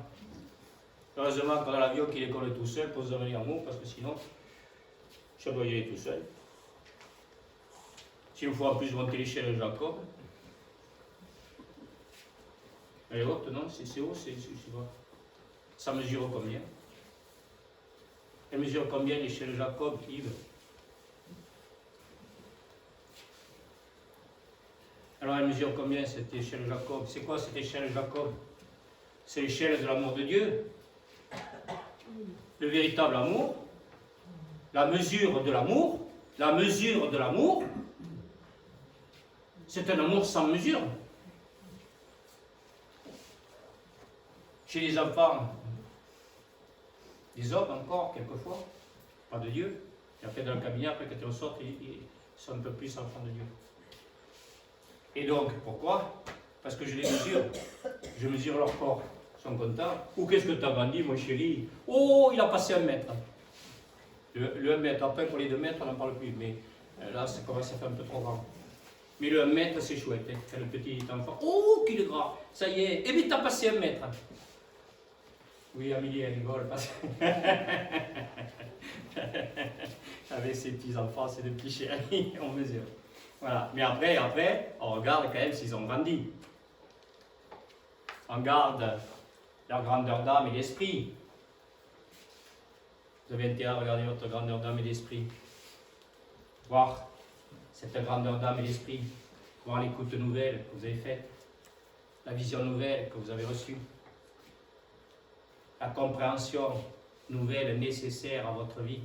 Heureusement qu'on a l'avion qui décolle tout seul pour se amener en haut, parce que sinon, je dois y aller tout seul. S'il nous faut en plus monter l'échelle de Jacob. Elle est haute, non? C'est haut, c'est bas. Ça mesure combien? Elle mesure combien l'échelle de Jacob, Yves? Alors elle mesure combien cette échelle de Jacob? C'est quoi cette échelle de Jacob? C'est l'échelle de l'amour de Dieu. Le véritable amour, la mesure de l'amour, c'est un amour sans mesure. Chez les enfants, des hommes encore, quelquefois, pas de Dieu, et après dans le cabinet, après quand ils ressortent, ils sont un peu plus enfants de Dieu. Et donc, pourquoi? Parce que je les mesure, je mesure leur corps. Ils sont contents. Ou qu'est-ce que tu as grandi, mon chéri? Oh, il a passé 1 mètre. Le 1 mètre, après pour les 2 mètres, on n'en parle plus, mais là, ça commence à faire un peu trop grand. Mais le 1 mètre, c'est chouette, hein, quand le petit enfant, oh, qu'il est gras, ça y est, eh bien, t'as passé 1 mètre. Oui, Amélie, elle rigole, parce que avec ses petits-enfants, ses 2 petits chéris, on mesure. Voilà, mais après, on regarde quand même s'ils ont grandi. On garde leur grandeur d'âme et d'esprit. Vous avez intérêt à regarder votre grandeur d'âme et d'esprit. Voir cette grandeur d'âme et d'esprit. Voir l'écoute nouvelle que vous avez faite. La vision nouvelle que vous avez reçue. La compréhension nouvelle nécessaire à votre vie.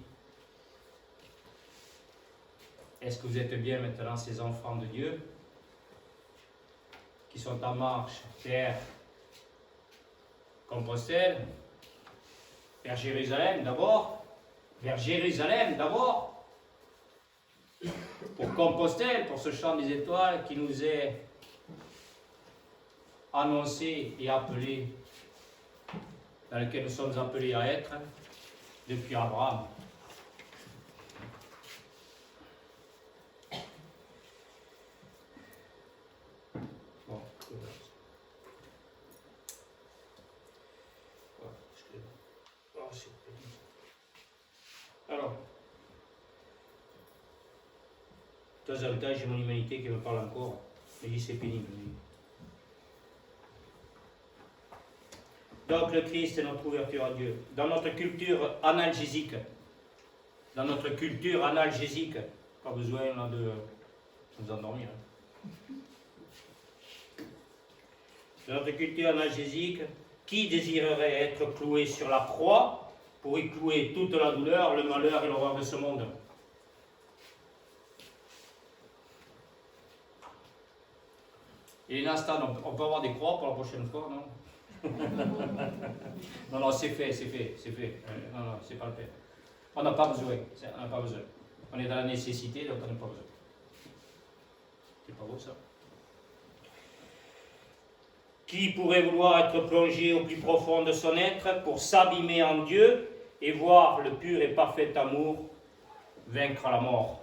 Est-ce que vous êtes bien maintenant ces enfants de Dieu qui sont en marche vers Compostelle, vers Jérusalem d'abord, pour Compostelle, pour ce chant des étoiles qui nous est annoncé et appelé, dans lequel nous sommes appelés à être depuis Abraham. Bon. Alors, de temps en temps, j'ai mon humanité qui me parle encore, mais dit c'est pénible. Donc le Christ est notre ouverture à Dieu. Dans notre culture analgésique, pas besoin là, de vous endormir. Dans notre culture analgésique, qui désirerait être cloué sur la croix pour y clouer toute la douleur, le malheur et l'horreur de ce monde? Et l'instant, on peut avoir des croix pour la prochaine fois, non? Non, c'est fait. Non, c'est pas le fait. On n'a pas besoin. On est dans la nécessité, donc on n'a pas besoin. C'est pas beau ça? Qui pourrait vouloir être plongé au plus profond de son être pour s'abîmer en Dieu et voir le pur et parfait amour vaincre la mort?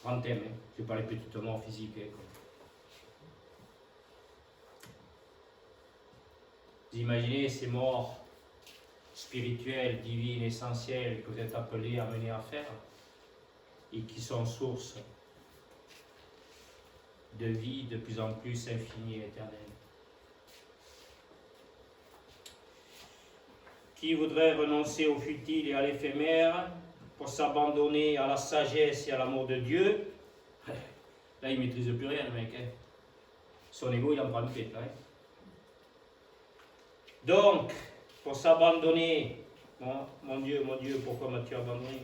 Grand thème, hein? Je ne parle pas les petites morts physiques. Hein, vous imaginez ces morts spirituelles, divines, essentielles que vous êtes appelés à mener à faire et qui sont source de vie de plus en plus infinie et éternelle. Qui voudrait renoncer au futile et à l'éphémère pour s'abandonner à la sagesse et à l'amour de Dieu? Là, il ne maîtrise plus rien, le mec. Hein. Son ego, il en prend une tête. Hein. Donc, pour s'abandonner, mon Dieu, pourquoi m'as-tu abandonné?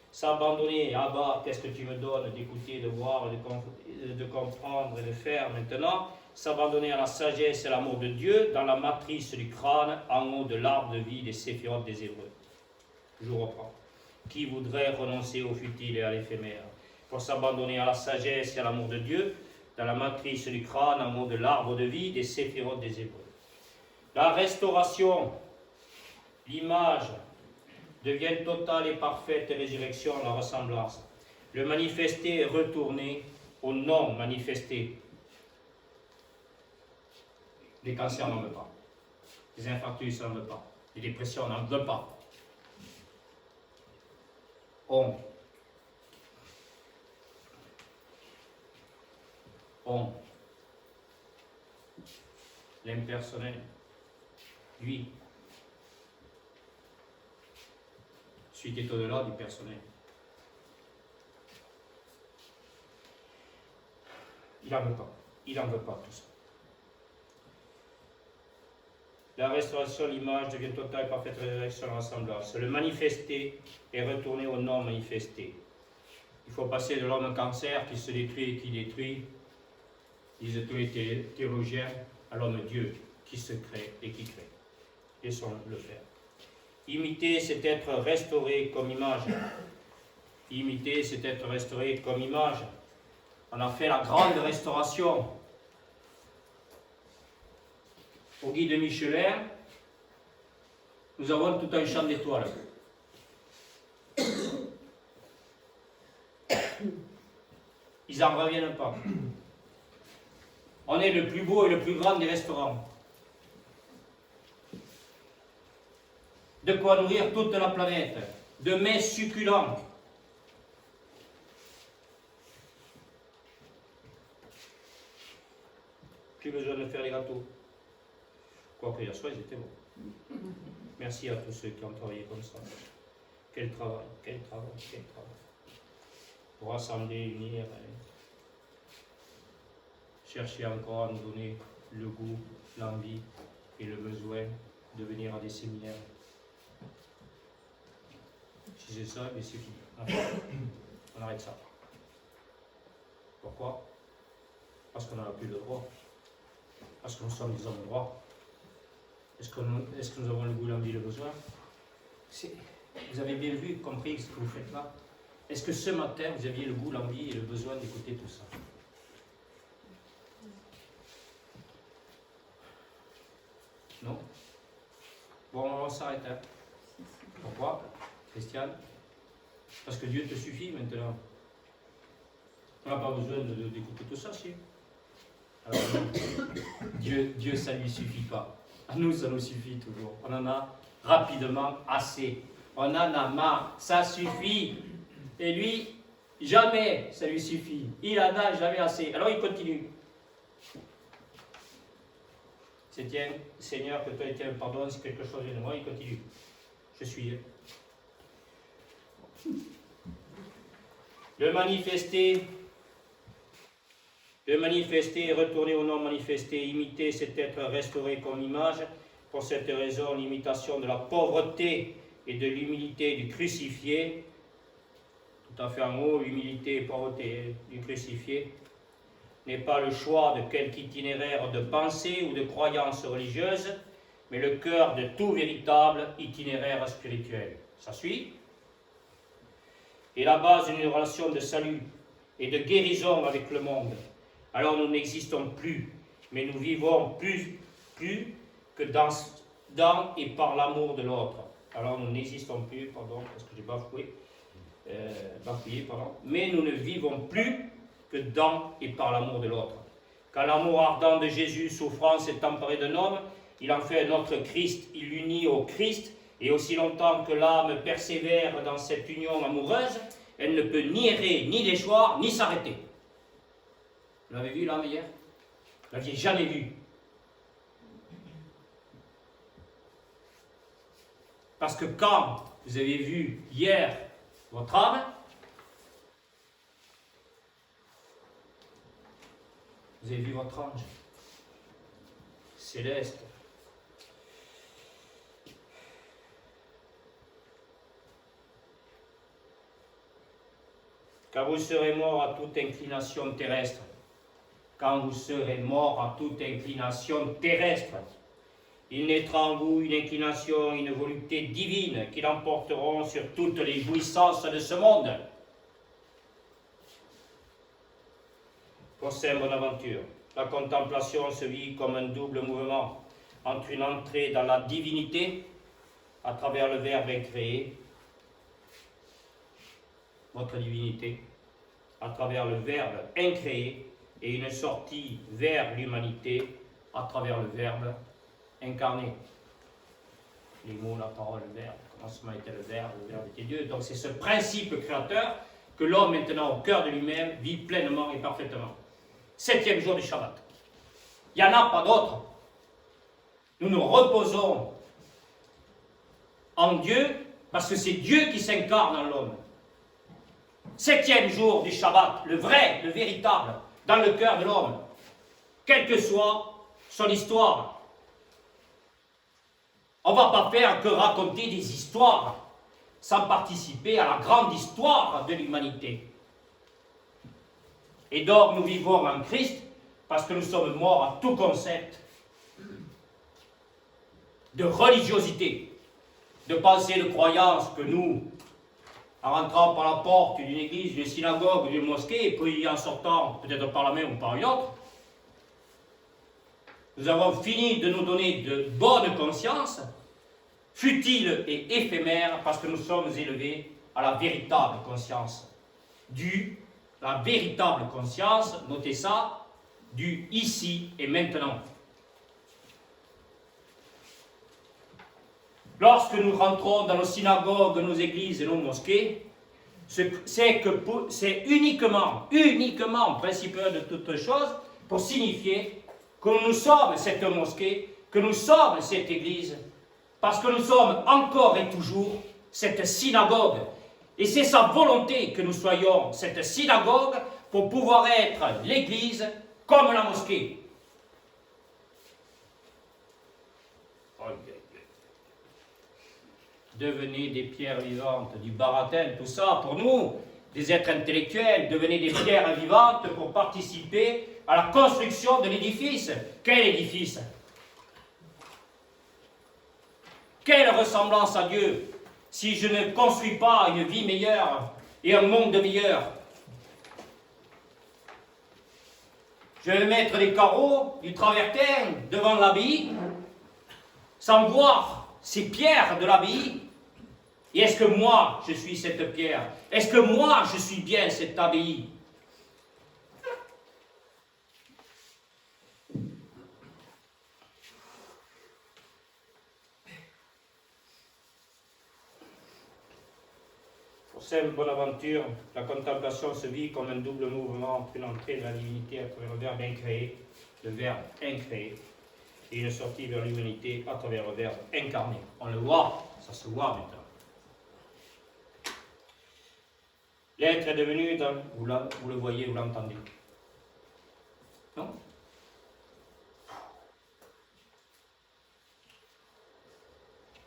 S'abandonner, Abba, qu'est-ce que tu me donnes d'écouter, de voir, de comprendre et de faire maintenant? S'abandonner à la sagesse et à l'amour de Dieu dans la matrice du crâne en haut de l'arbre de vie des séphirotes des Hébreux. Je reprends. Qui voudrait renoncer au futile et à l'éphémère pour s'abandonner à la sagesse et à l'amour de Dieu dans la matrice du crâne en haut de l'arbre de vie des séphirotes des Hébreux. La restauration, l'image, devient totale et parfaite résurrection en la ressemblance. Le manifesté est retourné au non manifesté. Les cancers n'en veulent pas. Les infarctus n'en veulent pas. Les dépressions n'en veulent pas. On. L'impersonnel. Lui. Celui qui est au-delà du personnel. Il n'en veut pas. Il n'en veut pas tout ça. La restauration, l'image devient totale et parfaite résurrection en ressemblance. Le manifesté est retourné au non manifesté. Il faut passer de l'homme cancer qui se détruit et qui détruit, disent tous les théologiens, à l'homme Dieu qui se crée et qui crée. Laissons-le faire. Imiter, c'est être restauré comme image. Imiter, c'est être restauré comme image. On a fait la grande restauration. Au guide Michelin, nous avons tout un champ d'étoiles. Ils n'en reviennent pas. On est le plus beau et le plus grand des restaurants. De quoi nourrir toute la planète. De mets succulents. Plus besoin de faire les gâteaux. Quoique hier soir, ils étaient bons. Merci à tous ceux qui ont travaillé comme ça. Quel travail, quel travail, quel travail. Pour rassembler, unir, chercher encore à nous donner le goût, l'envie et le besoin de venir à des séminaires. Si c'est ça, mais c'est fini. On arrête ça. Pourquoi? Parce qu'on n'a plus le droit. Parce que nous sommes des hommes droits. Est-ce que nous avons le goût, l'envie, le besoin? Vous avez bien vu, compris ce que vous faites là? Est-ce que ce matin, vous aviez le goût, l'envie et le besoin d'écouter tout ça? Non? Bon, on s'arrête. Hein. Pourquoi, Christiane? Parce que Dieu te suffit maintenant. On n'a pas besoin d'écouter tout ça, si. Alors, Dieu, ça ne lui suffit pas. À nous, ça nous suffit toujours. On en a rapidement assez. On en a marre. Ça suffit. Et lui, jamais ça lui suffit. Il en a jamais assez. Alors il continue. C'est tiens, Seigneur, que toi et tiens, pardonne si quelque chose vient de moi. Il continue. Je suis. Le manifester est retourné au non manifesté. Imiter, c'est être restauré comme image. Pour cette raison, l'imitation de la pauvreté et de l'humilité du crucifié, tout à fait en haut, l'humilité et pauvreté du crucifié, n'est pas le choix de quelque itinéraire de pensée ou de croyance religieuse, mais le cœur de tout véritable itinéraire spirituel. Ça suit? Et la base d'une relation de salut et de guérison avec le monde. alors nous n'existons plus, mais nous vivons plus que dans et par l'amour de l'autre. Alors nous n'existons plus, pardon, parce que j'ai bafouillé, mais nous ne vivons plus que dans et par l'amour de l'autre. Quand l'amour ardent de Jésus, souffrance est emparé d'un homme, il en fait notre Christ, il l'unit au Christ, et aussi longtemps que l'âme persévère dans cette union amoureuse, elle ne peut ni errer, ni déchoir, ni s'arrêter. Vous l'avez vu l'âme hier? Vous ne l'aviez jamais vu. Parce que quand vous avez vu hier votre âme, vous avez vu votre ange céleste. Quand vous serez mort à toute inclination terrestre, quand vous serez mort à toute inclination terrestre, il naîtra en vous une inclination, une volonté divine qui l'emporteront sur toutes les jouissances de ce monde. Prochaine bonne aventure. La contemplation se vit comme un double mouvement entre une entrée dans la divinité à travers le Verbe incréé, votre divinité, à travers le Verbe incréé, et une sortie vers l'humanité à travers le Verbe incarné. Les mots, la parole, le Verbe, le commencement était le Verbe était Dieu. Donc c'est ce principe créateur que l'homme maintenant au cœur de lui-même vit pleinement et parfaitement. 7e jour du Shabbat. Il n'y en a pas d'autre. Nous nous reposons en Dieu parce que c'est Dieu qui s'incarne en l'homme. 7e jour du Shabbat, le vrai, le véritable, dans le cœur de l'homme, quelle que soit son histoire. On ne va pas faire que raconter des histoires sans participer à la grande histoire de l'humanité. Et donc nous vivons en Christ parce que nous sommes morts à tout concept de religiosité, de pensée, de croyance que nous, en rentrant par la porte d'une église, d'une synagogue, d'une mosquée, et puis en sortant peut-être par la main ou par une autre, nous avons fini de nous donner de bonne conscience, futile et éphémère, parce que nous sommes élevés à la véritable conscience. La véritable conscience, notez ça, du ici et maintenant. Lorsque nous rentrons dans nos synagogues, nos églises et nos mosquées, c'est uniquement, principal de toute chose, pour signifier que nous sommes cette mosquée, que nous sommes cette église, parce que nous sommes encore et toujours cette synagogue. Et c'est sa volonté que nous soyons cette synagogue pour pouvoir être l'église comme la mosquée. Devenez des pierres vivantes, du baratin, tout ça, pour nous, des êtres intellectuels, devenez des pierres vivantes pour participer à la construction de l'édifice. Quel édifice? Quelle ressemblance à Dieu si je ne construis pas une vie meilleure et un monde meilleur? Je vais mettre des carreaux, du travertin devant l'abbaye, sans voir ces pierres de l'abbaye. Et est-ce que moi, je suis cette pierre? Est-ce que moi, je suis bien cette abbaye? Pour cette bonne aventure, la contemplation se vit comme un double mouvement entre une entrée vers la divinité à travers le Verbe incréé, et une sortie vers l'humanité à travers le Verbe incarné. On le voit, ça se voit maintenant. L'être est devenu, vous le voyez, vous l'entendez. Non?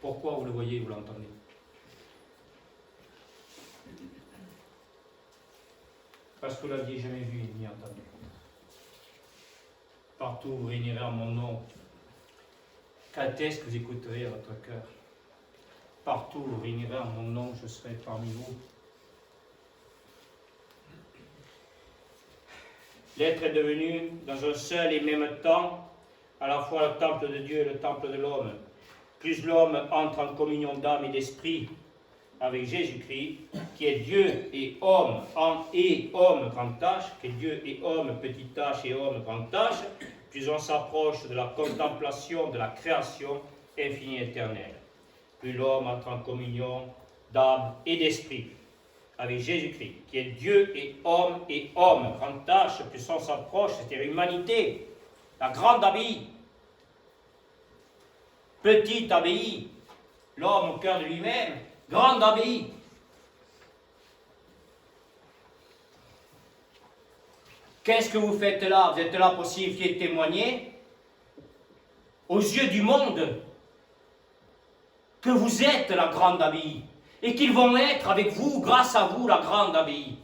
Pourquoi vous le voyez, vous l'entendez? Parce que vous ne l'aviez jamais vu ni entendu. Partout vous réunirez en mon nom. Quand est-ce que vous écouterez à votre cœur? Partout vous réunirez en mon nom, je serai parmi vous. l'être est devenu, dans un seul et même temps, à la fois le temple de Dieu et le temple de l'homme. Plus l'homme entre en communion d'âme et d'esprit avec Jésus-Christ, qui est Dieu et homme, grande tâche, qui est Dieu et homme, petite tâche et homme, grande tâche, plus on s'approche de la contemplation de la création infinie et éternelle. Plus l'homme entre en communion d'âme et d'esprit avec Jésus-Christ, qui est Dieu et homme, grande tâche, plus on s'approche, c'est-à-dire l'humanité, la grande abbaye, petite abbaye, l'homme au cœur de lui-même, grande abbaye. Qu'est-ce que vous faites là? Vous êtes là pour signifier témoigner aux yeux du monde que vous êtes la grande abbaye et qu'ils vont être avec vous, grâce à vous, la grande abbaye.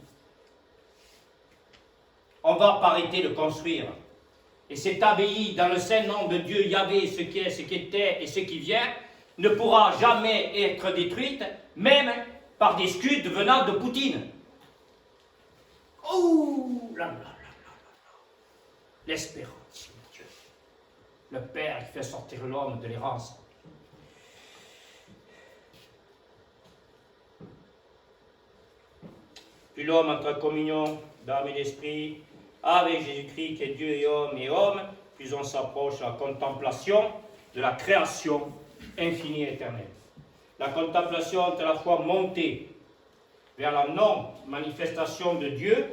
On ne va pas arrêter de construire. Et cette abbaye, dans le saint nom de Dieu, Yahvé, ce qui est, ce qui était et ce qui vient, ne pourra jamais être détruite, même par des scuds venant de Poutine. Oh là là là là là. L'espérance de Dieu. Le Père qui fait sortir l'homme de l'errance. Puis l'homme entre en communion d'âme et d'esprit avec Jésus-Christ qui est Dieu et homme, puis on s'approche de la contemplation de la création infinie et éternelle. La contemplation est à la fois montée vers la non-manifestation de Dieu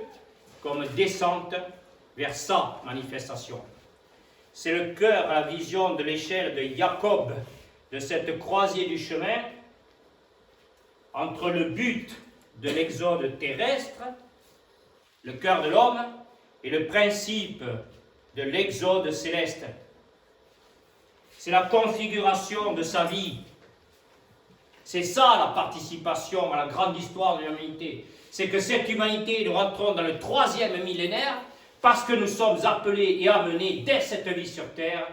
comme descente vers sa manifestation. C'est le cœur à la vision de l'échelle de Jacob, de cette croisée du chemin entre le but de l'exode terrestre, le cœur de l'homme, et le principe de l'exode céleste. C'est la configuration de sa vie. C'est ça la participation à la grande histoire de l'humanité. C'est que cette humanité, nous rentrons dans le 3e millénaire parce que nous sommes appelés et amenés dès cette vie sur terre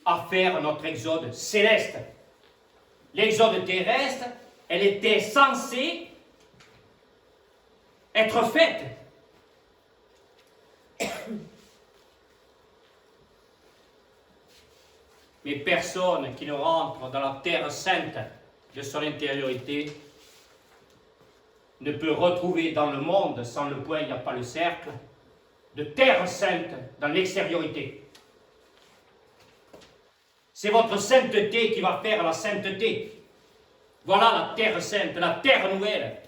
à faire notre exode céleste. L'exode terrestre, elle était censée être faite. Mais personne qui ne rentre dans la terre sainte de son intériorité ne peut retrouver dans le monde, sans le point il n'y a pas le cercle, de terre sainte dans l'extériorité. C'est votre sainteté qui va faire la sainteté. Voilà la terre sainte, la terre nouvelle.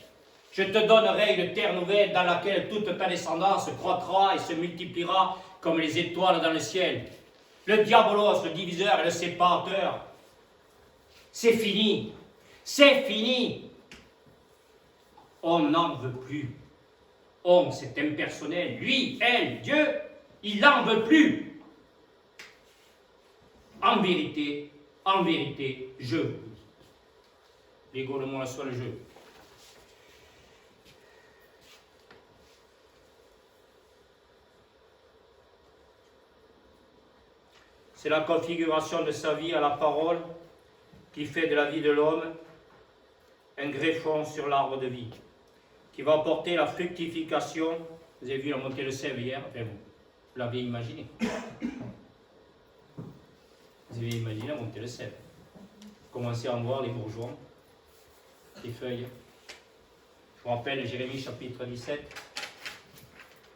Je te donnerai une terre nouvelle dans laquelle toute ta descendance croîtra et se multipliera comme les étoiles dans le ciel. Le diabolos, le diviseur et le séparateur, c'est fini. C'est fini. On n'en veut plus. On, c'est impersonnel. Lui, elle, Dieu, il n'en veut plus. En vérité, je. L'ego, le mot, la soit le jeu. C'est la configuration de sa vie à la parole qui fait de la vie de l'homme un greffon sur l'arbre de vie, qui va apporter la fructification. Vous avez vu la montée de sève hier, enfin, vous l'avez imaginé. Vous avez imaginé la montée de sève. Commencez à en voir les bourgeons, les feuilles. Je vous rappelle Jérémie chapitre 17,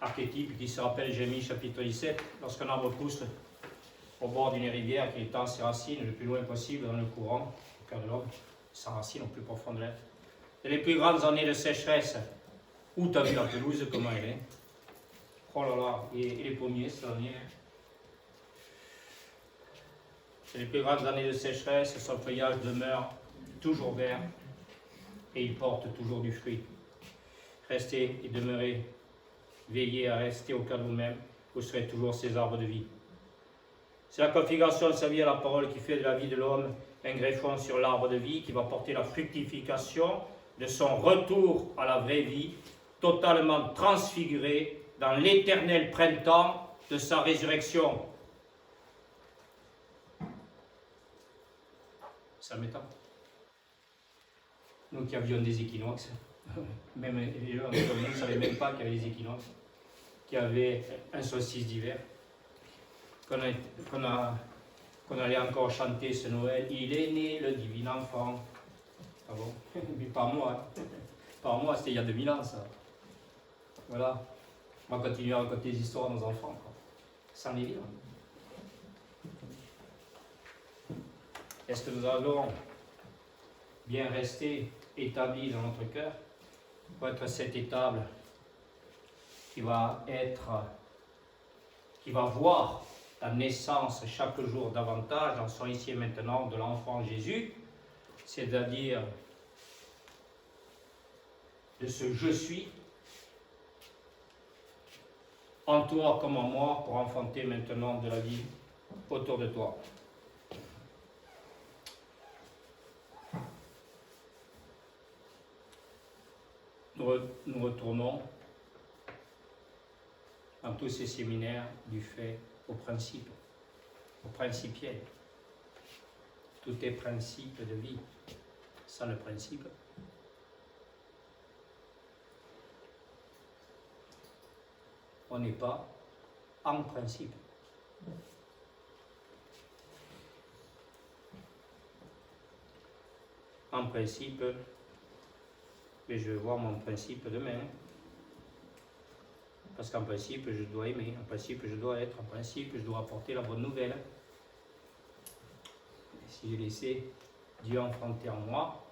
archétype qui se rappelle Jérémie chapitre 17, lorsqu'un arbre pousse au bord d'une rivière qui étend ses racines le plus loin possible dans le courant, au cœur de l'homme, sans racines au plus profond de l'être. Et les plus grandes années de sécheresse, où tu as vu la pelouse, comment elle est? Oh là là, et les pommiers, cette année. C'est les plus grandes années de sécheresse, son feuillage demeure toujours vert et il porte toujours du fruit. Restez et demeurez, veillez à rester au cœur de vous-même, vous serez toujours ces arbres de vie. C'est la configuration de sa vie à la parole qui fait de la vie de l'homme un greffon sur l'arbre de vie qui va porter la fructification de son retour à la vraie vie, totalement transfiguré dans l'éternel printemps de sa résurrection. Ça m'étonne. Nous qui avions des équinoxes, même les gens ne savaient même pas qu'il y avait des équinoxes. qui avait un solstice d'hiver, qu'on allait encore chanter ce Noël. Il est né le divin enfant. Ah bon? Mais pas moi. Hein. Pas moi, c'était il y a 2000 ans ça. Voilà. On va continuer à raconter des histoires à nos enfants, quoi. Sans les vivre. Est-ce que nous allons bien rester établis dans notre cœur pour être cette étable qui va voir la naissance chaque jour davantage, en son ici et maintenant, de l'enfant Jésus, c'est-à-dire de ce je suis, en toi comme en moi, pour enfanter maintenant de la vie autour de toi. Nous retournons dans tous ces séminaires du fait au principe, au principiel. Tout est principe de vie. Sans le principe, on n'est pas en principe. En principe, mais je vais voir mon principe demain. Parce qu'en principe, je dois aimer, en principe, je dois être, en principe, je dois apporter la bonne nouvelle. Si j'ai laissé Dieu enfanter en moi,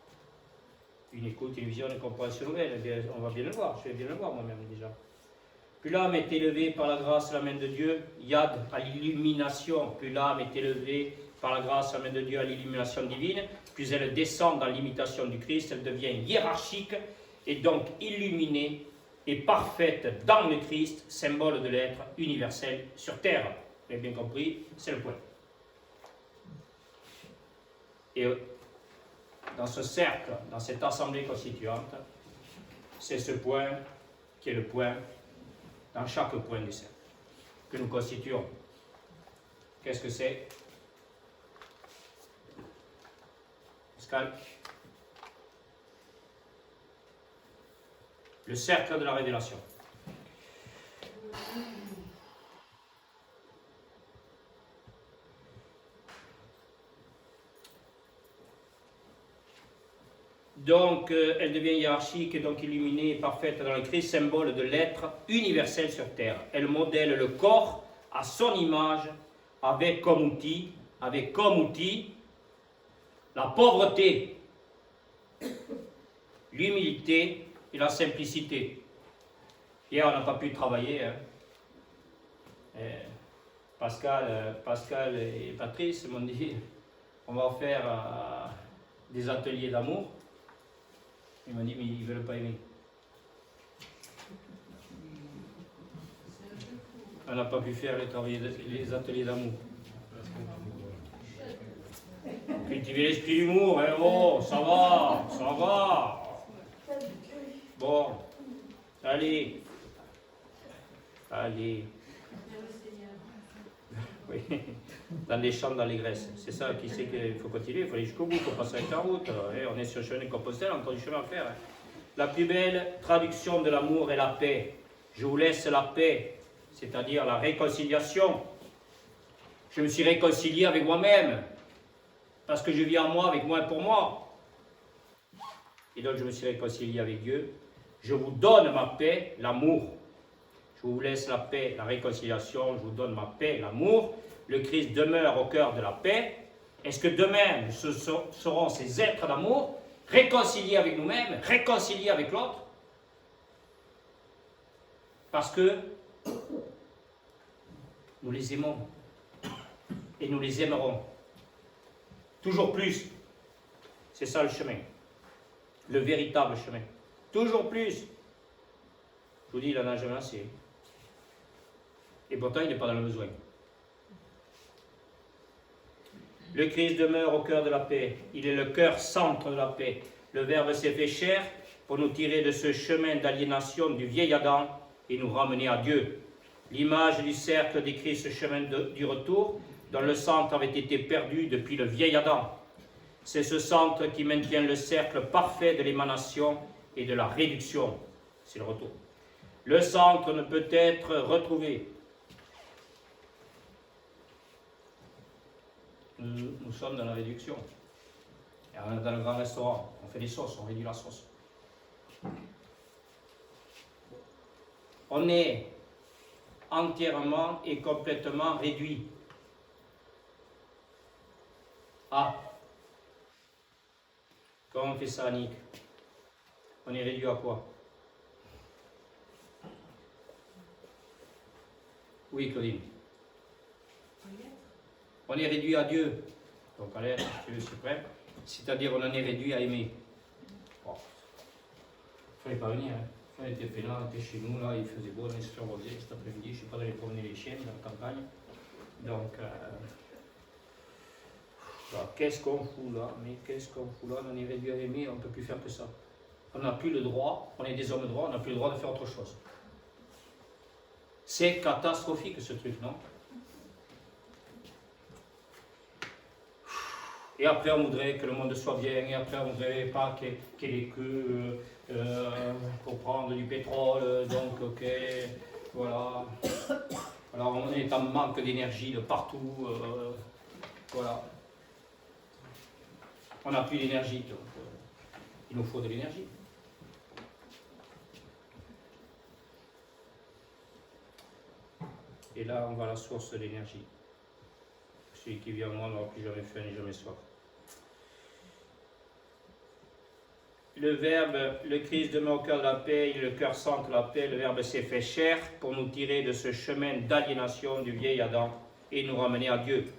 une écoute, une vision, une compréhension nouvelle, on va bien le voir, je vais bien le voir moi-même déjà. Plus l'âme est élevée par la grâce, la main de Dieu, yad à l'illumination, plus l'âme est élevée par la grâce, la main de Dieu à l'illumination divine, plus elle descend dans l'imitation du Christ, elle devient hiérarchique et donc illuminée et parfaite dans le Christ, symbole de l'être universel sur terre. Vous avez bien compris, c'est le point. Et dans ce cercle, dans cette assemblée constituante, c'est ce point qui est le point dans chaque point du cercle que nous constituons. Qu'est-ce que c'est? Pascal? Le cercle de la révélation. Donc, elle devient hiérarchique et donc illuminée et parfaite dans le Christ, symbole de l'être universel sur terre. Elle modèle le corps à son image, avec comme outil la pauvreté, l'humilité et la simplicité. Hier, on n'a pas pu travailler. Hein. Pascal et Patrice m'ont dit on va faire des ateliers d'amour. Ils m'ont dit mais ils ne veulent pas aimer. On n'a pas pu faire les ateliers d'amour. Cultiver l'esprit d'humour, hein, oh, ça va. Bon, allez. Oui, dans les champs d'allégresse. C'est ça qui sait qu'il faut continuer, il faut aller jusqu'au bout, il faut passer avec la route. On est sur le chemin de Compostelle, encore du chemin à faire. La plus belle traduction de l'amour est la paix. Je vous laisse la paix, c'est-à-dire la réconciliation. Je me suis réconcilié avec moi-même, parce que je vis en moi, avec moi et pour moi. Et donc je me suis réconcilié avec Dieu. Je vous donne ma paix, l'amour. Je vous laisse la paix, la réconciliation, je vous donne ma paix, l'amour. Le Christ demeure au cœur de la paix. Est-ce que demain, nous serons ces êtres d'amour, réconciliés avec nous-mêmes, réconciliés avec l'autre? Parce que nous les aimons et nous les aimerons. Toujours plus. C'est ça le chemin. Le véritable chemin. Toujours plus. Je vous dis, il en a jamais assez. Et pourtant, il n'est pas dans le besoin. Le Christ demeure au cœur de la paix. Il est le cœur centre de la paix. Le Verbe s'est fait chair pour nous tirer de ce chemin d'aliénation du vieil Adam et nous ramener à Dieu. L'image du cercle décrit ce chemin du retour dont le centre avait été perdu depuis le vieil Adam. C'est ce centre qui maintient le cercle parfait de l'émanation et de la réduction. C'est le retour. Le centre ne peut être retrouvé. Nous sommes dans la réduction. Et on est dans le grand restaurant. On fait des sauces, on réduit la sauce. On est entièrement et complètement réduit. Comment on fait ça, Annick? On est réduit à quoi? Oui, Claudine. On est réduit à Dieu, donc à l'être, Dieu suprême, c'est-à-dire on en est réduit à aimer. Bon. Il ne fallait pas venir, hein. On était peinants, on était chez nous, là, il faisait beau, on est sur Rosé cet après-midi, je ne suis pas allé promener les chiens dans la campagne. Donc, qu'est-ce qu'on fout là? Mais qu'est-ce qu'on fout là? On est réduit à aimer, on ne peut plus faire que ça. On n'a plus le droit, on est des hommes droits, on n'a plus le droit de faire autre chose. C'est catastrophique ce truc, non? Et après, on voudrait que le monde soit bien, et après, on voudrait pas qu'il y ait que pour prendre du pétrole, donc, ok, voilà. Alors, on est en manque d'énergie de partout, voilà. On n'a plus d'énergie, donc il nous faut de l'énergie. Et là, on va à la source de l'énergie. Celui qui vient à moi n'aura plus jamais faim ni jamais soif. Le verbe, le Christ demeure au cœur de la paix, il est le cœur centre de la paix, le verbe s'est fait chair pour nous tirer de ce chemin d'aliénation du vieil Adam et nous ramener à Dieu.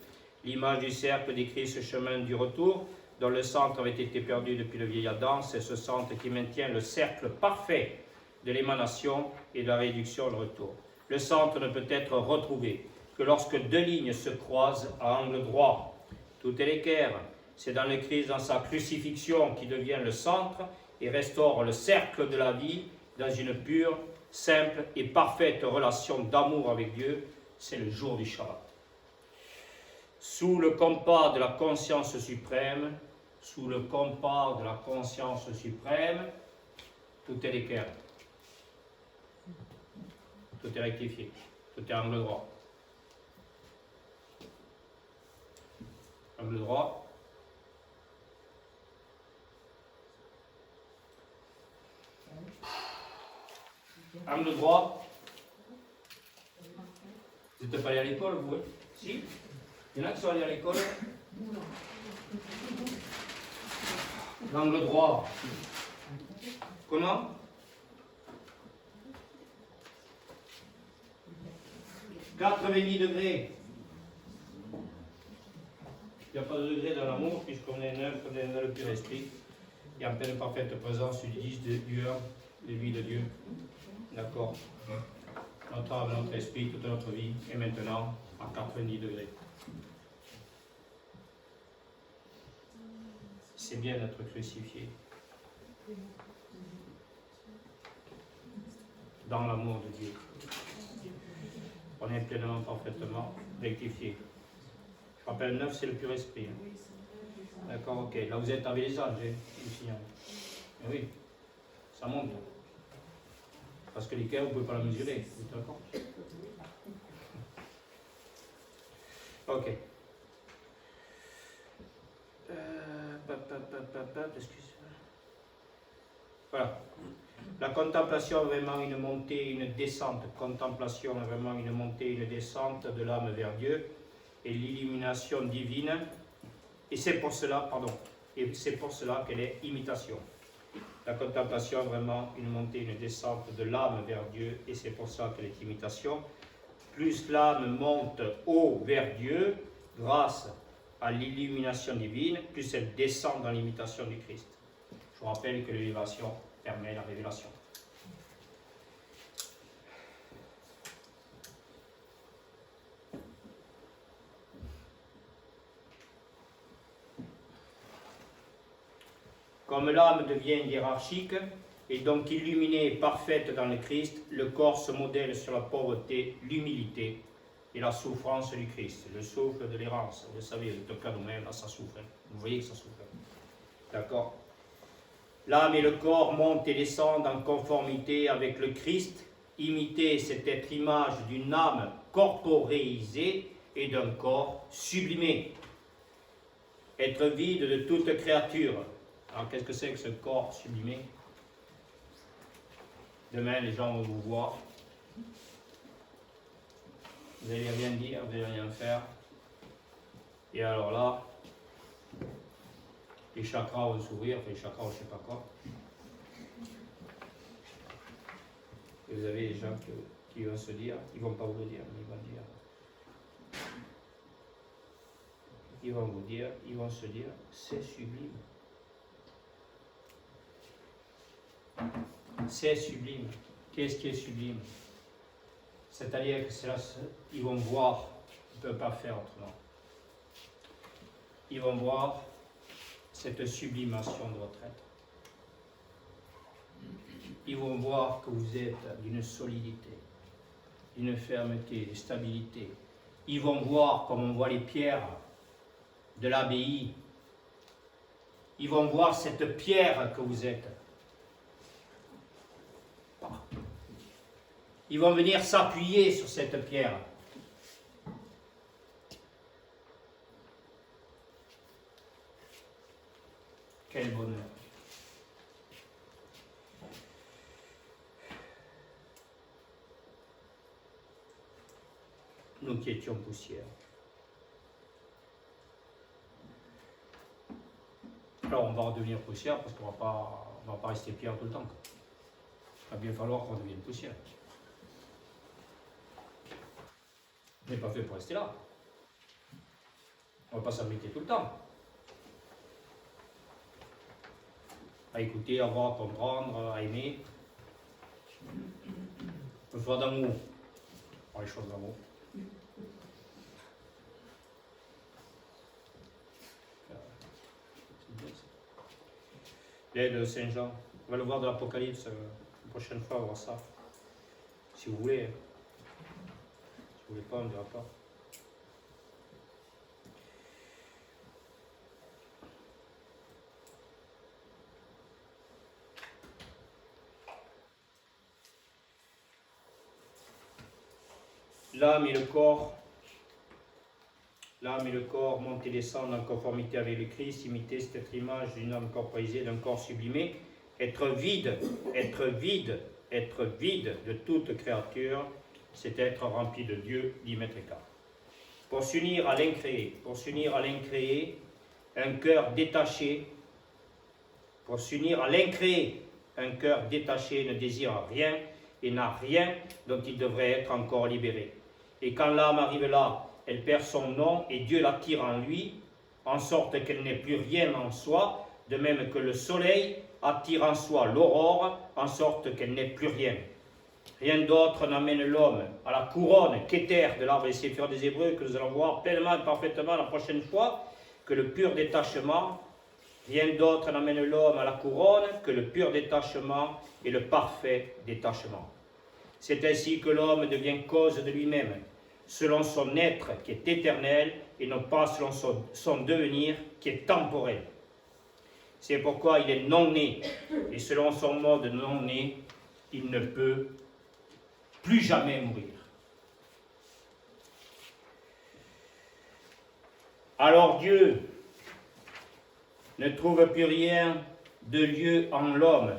L'image du cercle décrit ce chemin du retour, dont le centre avait été perdu depuis le vieil Adam. C'est ce centre qui maintient le cercle parfait de l'émanation et de la réduction, le retour. Le centre ne peut être retrouvé que lorsque deux lignes se croisent à angle droit. Tout est l'équerre. C'est dans le Christ, dans sa crucifixion, qui devient le centre et restaure le cercle de la vie dans une pure, simple et parfaite relation d'amour avec Dieu. C'est le jour du Shabbat. Sous le compas de la conscience suprême, tout est l'équerre. Tout est rectifié. Tout est angle droit. Angle droit. Angle droit. Vous n'êtes pas allé à l'école, vous? Si? Il y en a qui sont allés à l'école? L'angle droit. Comment? 90 degrés. Il n'y a pas de degré dans l'amour, puisqu'on est neuf, on est dans le pur esprit. Et en pleine parfaite présence du 10 de Dieu, de lui de Dieu. D'accord? Notre âme, notre esprit, toute notre vie, et maintenant à 90 degrés. C'est bien d'être crucifié. Dans l'amour de Dieu. On est pleinement, parfaitement rectifié. Je rappelle, 9, c'est le pur esprit. Hein. D'accord, ok. Là, vous êtes avec les anges, ici. Hein. Et oui, ça monte. Parce que l'équerre, vous ne pouvez pas la mesurer. D'accord? Ok. Voilà. La contemplation est vraiment une montée, une descente. Contemplation est vraiment une montée, une descente de l'âme vers Dieu et l'illumination divine. Et c'est pour cela, qu'elle est imitation. La contemplation est vraiment une montée, une descente de l'âme vers Dieu et c'est pour ça qu'elle est imitation. Plus l'âme monte haut vers Dieu, grâce à l'illumination divine, plus elle descend dans l'imitation du Christ. Je vous rappelle que l'élévation permet la révélation. Comme l'âme devient hiérarchique et donc illuminée et parfaite dans le Christ, le corps se modèle sur la pauvreté, l'humilité et la souffrance du Christ. Le souffle de l'errance, vous savez, le cas nous-mêmes, là, ça souffre. Vous voyez que ça souffre. D'accord? L'âme et le corps montent et descendent en conformité avec le Christ imiter cette être image d'une âme corporéisée et d'un corps sublimé. Être vide de toute créature. Alors qu'est-ce que c'est que ce corps sublimé? Demain, les gens vont vous voir. Vous n'allez rien dire, vous n'allez rien faire. Et alors là, les chakras vont s'ouvrir, enfin les chakras, je ne sais pas quoi. Et vous avez des gens qui vont se dire, ils ne vont pas vous le dire, mais ils vont dire. Ils vont vous dire, ils vont se dire, c'est sublime. C'est sublime. Qu'est-ce qui est sublime? C'est-à-dire que ils vont voir, ils ne peuvent pas faire autrement. Ils vont voir cette sublimation de votre être. Ils vont voir que vous êtes d'une solidité, d'une fermeté, d'une stabilité. Ils vont voir comme on voit les pierres de l'abbaye. Ils vont voir cette pierre que vous êtes. Ils vont venir s'appuyer sur cette pierre. Quel bonheur. Nous qui étions poussière. Alors on va redevenir poussière parce qu'on ne va pas rester pierre tout le temps. Il va bien falloir qu'on devienne poussière. On n'est pas fait pour rester là. On ne va pas s'abriter tout le temps. À écouter, à voir, à comprendre, à aimer. On peut faire d'amour. Pour les choses d'amour. L'aide de Saint Jean. On va le voir dans l'Apocalypse. La prochaine fois, on va voir ça. Si vous voulez. Si vous voulez pas, on ne dira pas. L'âme et le corps montent et descendent en conformité avec le Christ, imiter cette image d'une âme corporisée, d'un corps sublimé, être vide de toute créature, c'est être rempli de Dieu, dit Maître Eckhart. Pour s'unir à l'incréé, un cœur détaché, ne désire rien et n'a rien dont il devrait être encore libéré. Et quand l'âme arrive là, elle perd son nom et Dieu l'attire en lui, en sorte qu'elle n'ait plus rien en soi, de même que le soleil attire en soi l'aurore, en sorte qu'elle n'ait plus rien. Rien d'autre n'amène l'homme à la couronne qu'éther de l'arbre des séphires des Hébreux, que nous allons voir pleinement et parfaitement la prochaine fois, que le pur détachement. Rien d'autre n'amène l'homme à la couronne que le pur détachement et le parfait détachement. C'est ainsi que l'homme devient cause de lui-même, selon son être qui est éternel et non pas selon son devenir qui est temporel. C'est pourquoi il est non-né, et selon son mode non-né, il ne peut plus jamais mourir. Alors Dieu ne trouve plus rien de lieu en l'homme,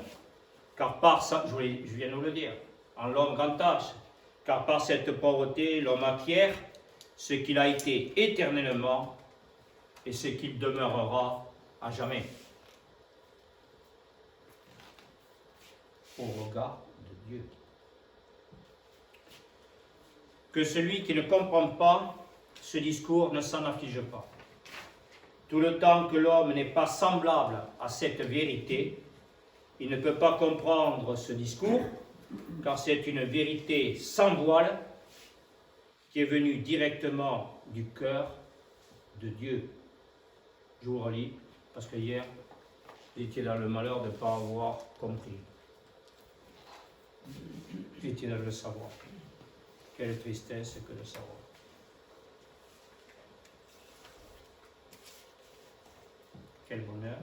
car par ça, je viens de vous le dire, en l'homme grand H, car par cette pauvreté, l'homme acquiert ce qu'il a été éternellement et ce qu'il demeurera à jamais. Au regard de Dieu. Que celui qui ne comprend pas ce discours ne s'en afflige pas. Tout le temps que l'homme n'est pas semblable à cette vérité, il ne peut pas comprendre ce discours, car c'est une vérité sans voile qui est venue directement du cœur de Dieu. Je vous relis, parce que hier, j'étais dans le malheur de ne pas avoir compris. J'étais dans le savoir. Quelle tristesse que de savoir. Quel bonheur.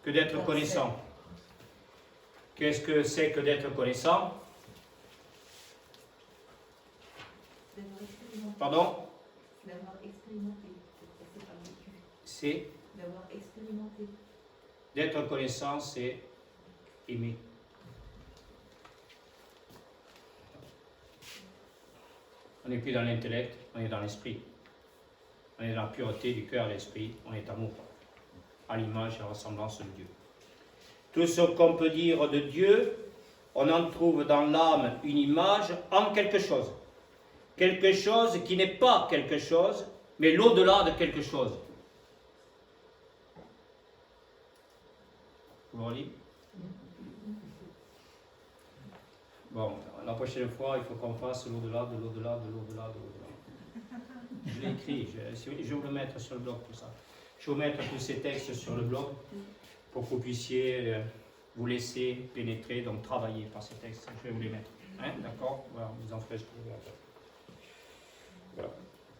que d'être connaissant. Qu'est-ce que c'est que d'être connaissant? Pardon? D'avoir expérimenté. C'est d'avoir expérimenté. D'être connaissant, c'est aimer. On n'est plus dans l'intellect, on est dans l'esprit. On est dans la pureté du cœur et de l'esprit, on est amour, à l'image et à la ressemblance de Dieu. Tout ce qu'on peut dire de Dieu, on en trouve dans l'âme une image en quelque chose. Quelque chose qui n'est pas quelque chose, mais l'au-delà de quelque chose. Vous voyez? Bon, la prochaine fois, il faut qu'on fasse l'au-delà, de l'au-delà, de l'au-delà, de l'au-delà. Je l'ai écrit, je vais vous le mettre sur le blog, tout ça. Je vais vous mettre tous ces textes sur le blog pour que vous puissiez vous laisser pénétrer, donc travailler par ces textes. Je vais vous les mettre. Hein, d'accord? Voilà, vous en ferez ce que vous voulez. Voilà.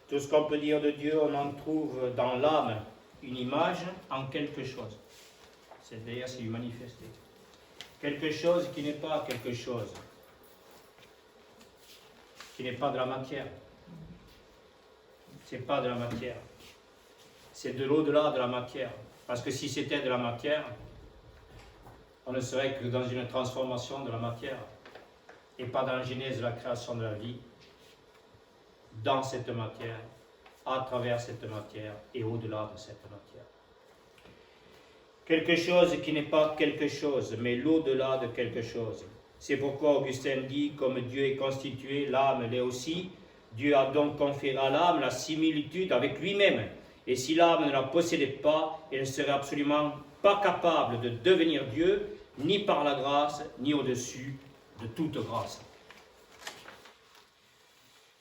Tout ce qu'on peut dire de Dieu, on en trouve dans l'âme une image en quelque chose. C'est-à-dire, c'est manifesté. Quelque chose qui n'est pas quelque chose. Qui n'est pas de la matière. C'est pas de la matière. C'est de l'au-delà de la matière. Parce que si c'était de la matière, on ne serait que dans une transformation de la matière et pas dans la genèse de la création de la vie, dans cette matière, à travers cette matière et au-delà de cette matière. Quelque chose qui n'est pas quelque chose, mais l'au-delà de quelque chose. C'est pourquoi Augustin dit, comme Dieu est constitué, l'âme l'est aussi. Dieu a donc conféré à l'âme la similitude avec lui-même. Et si l'âme ne la possédait pas, elle ne serait absolument pas capable de devenir Dieu, ni par la grâce, ni au-dessus de toute grâce.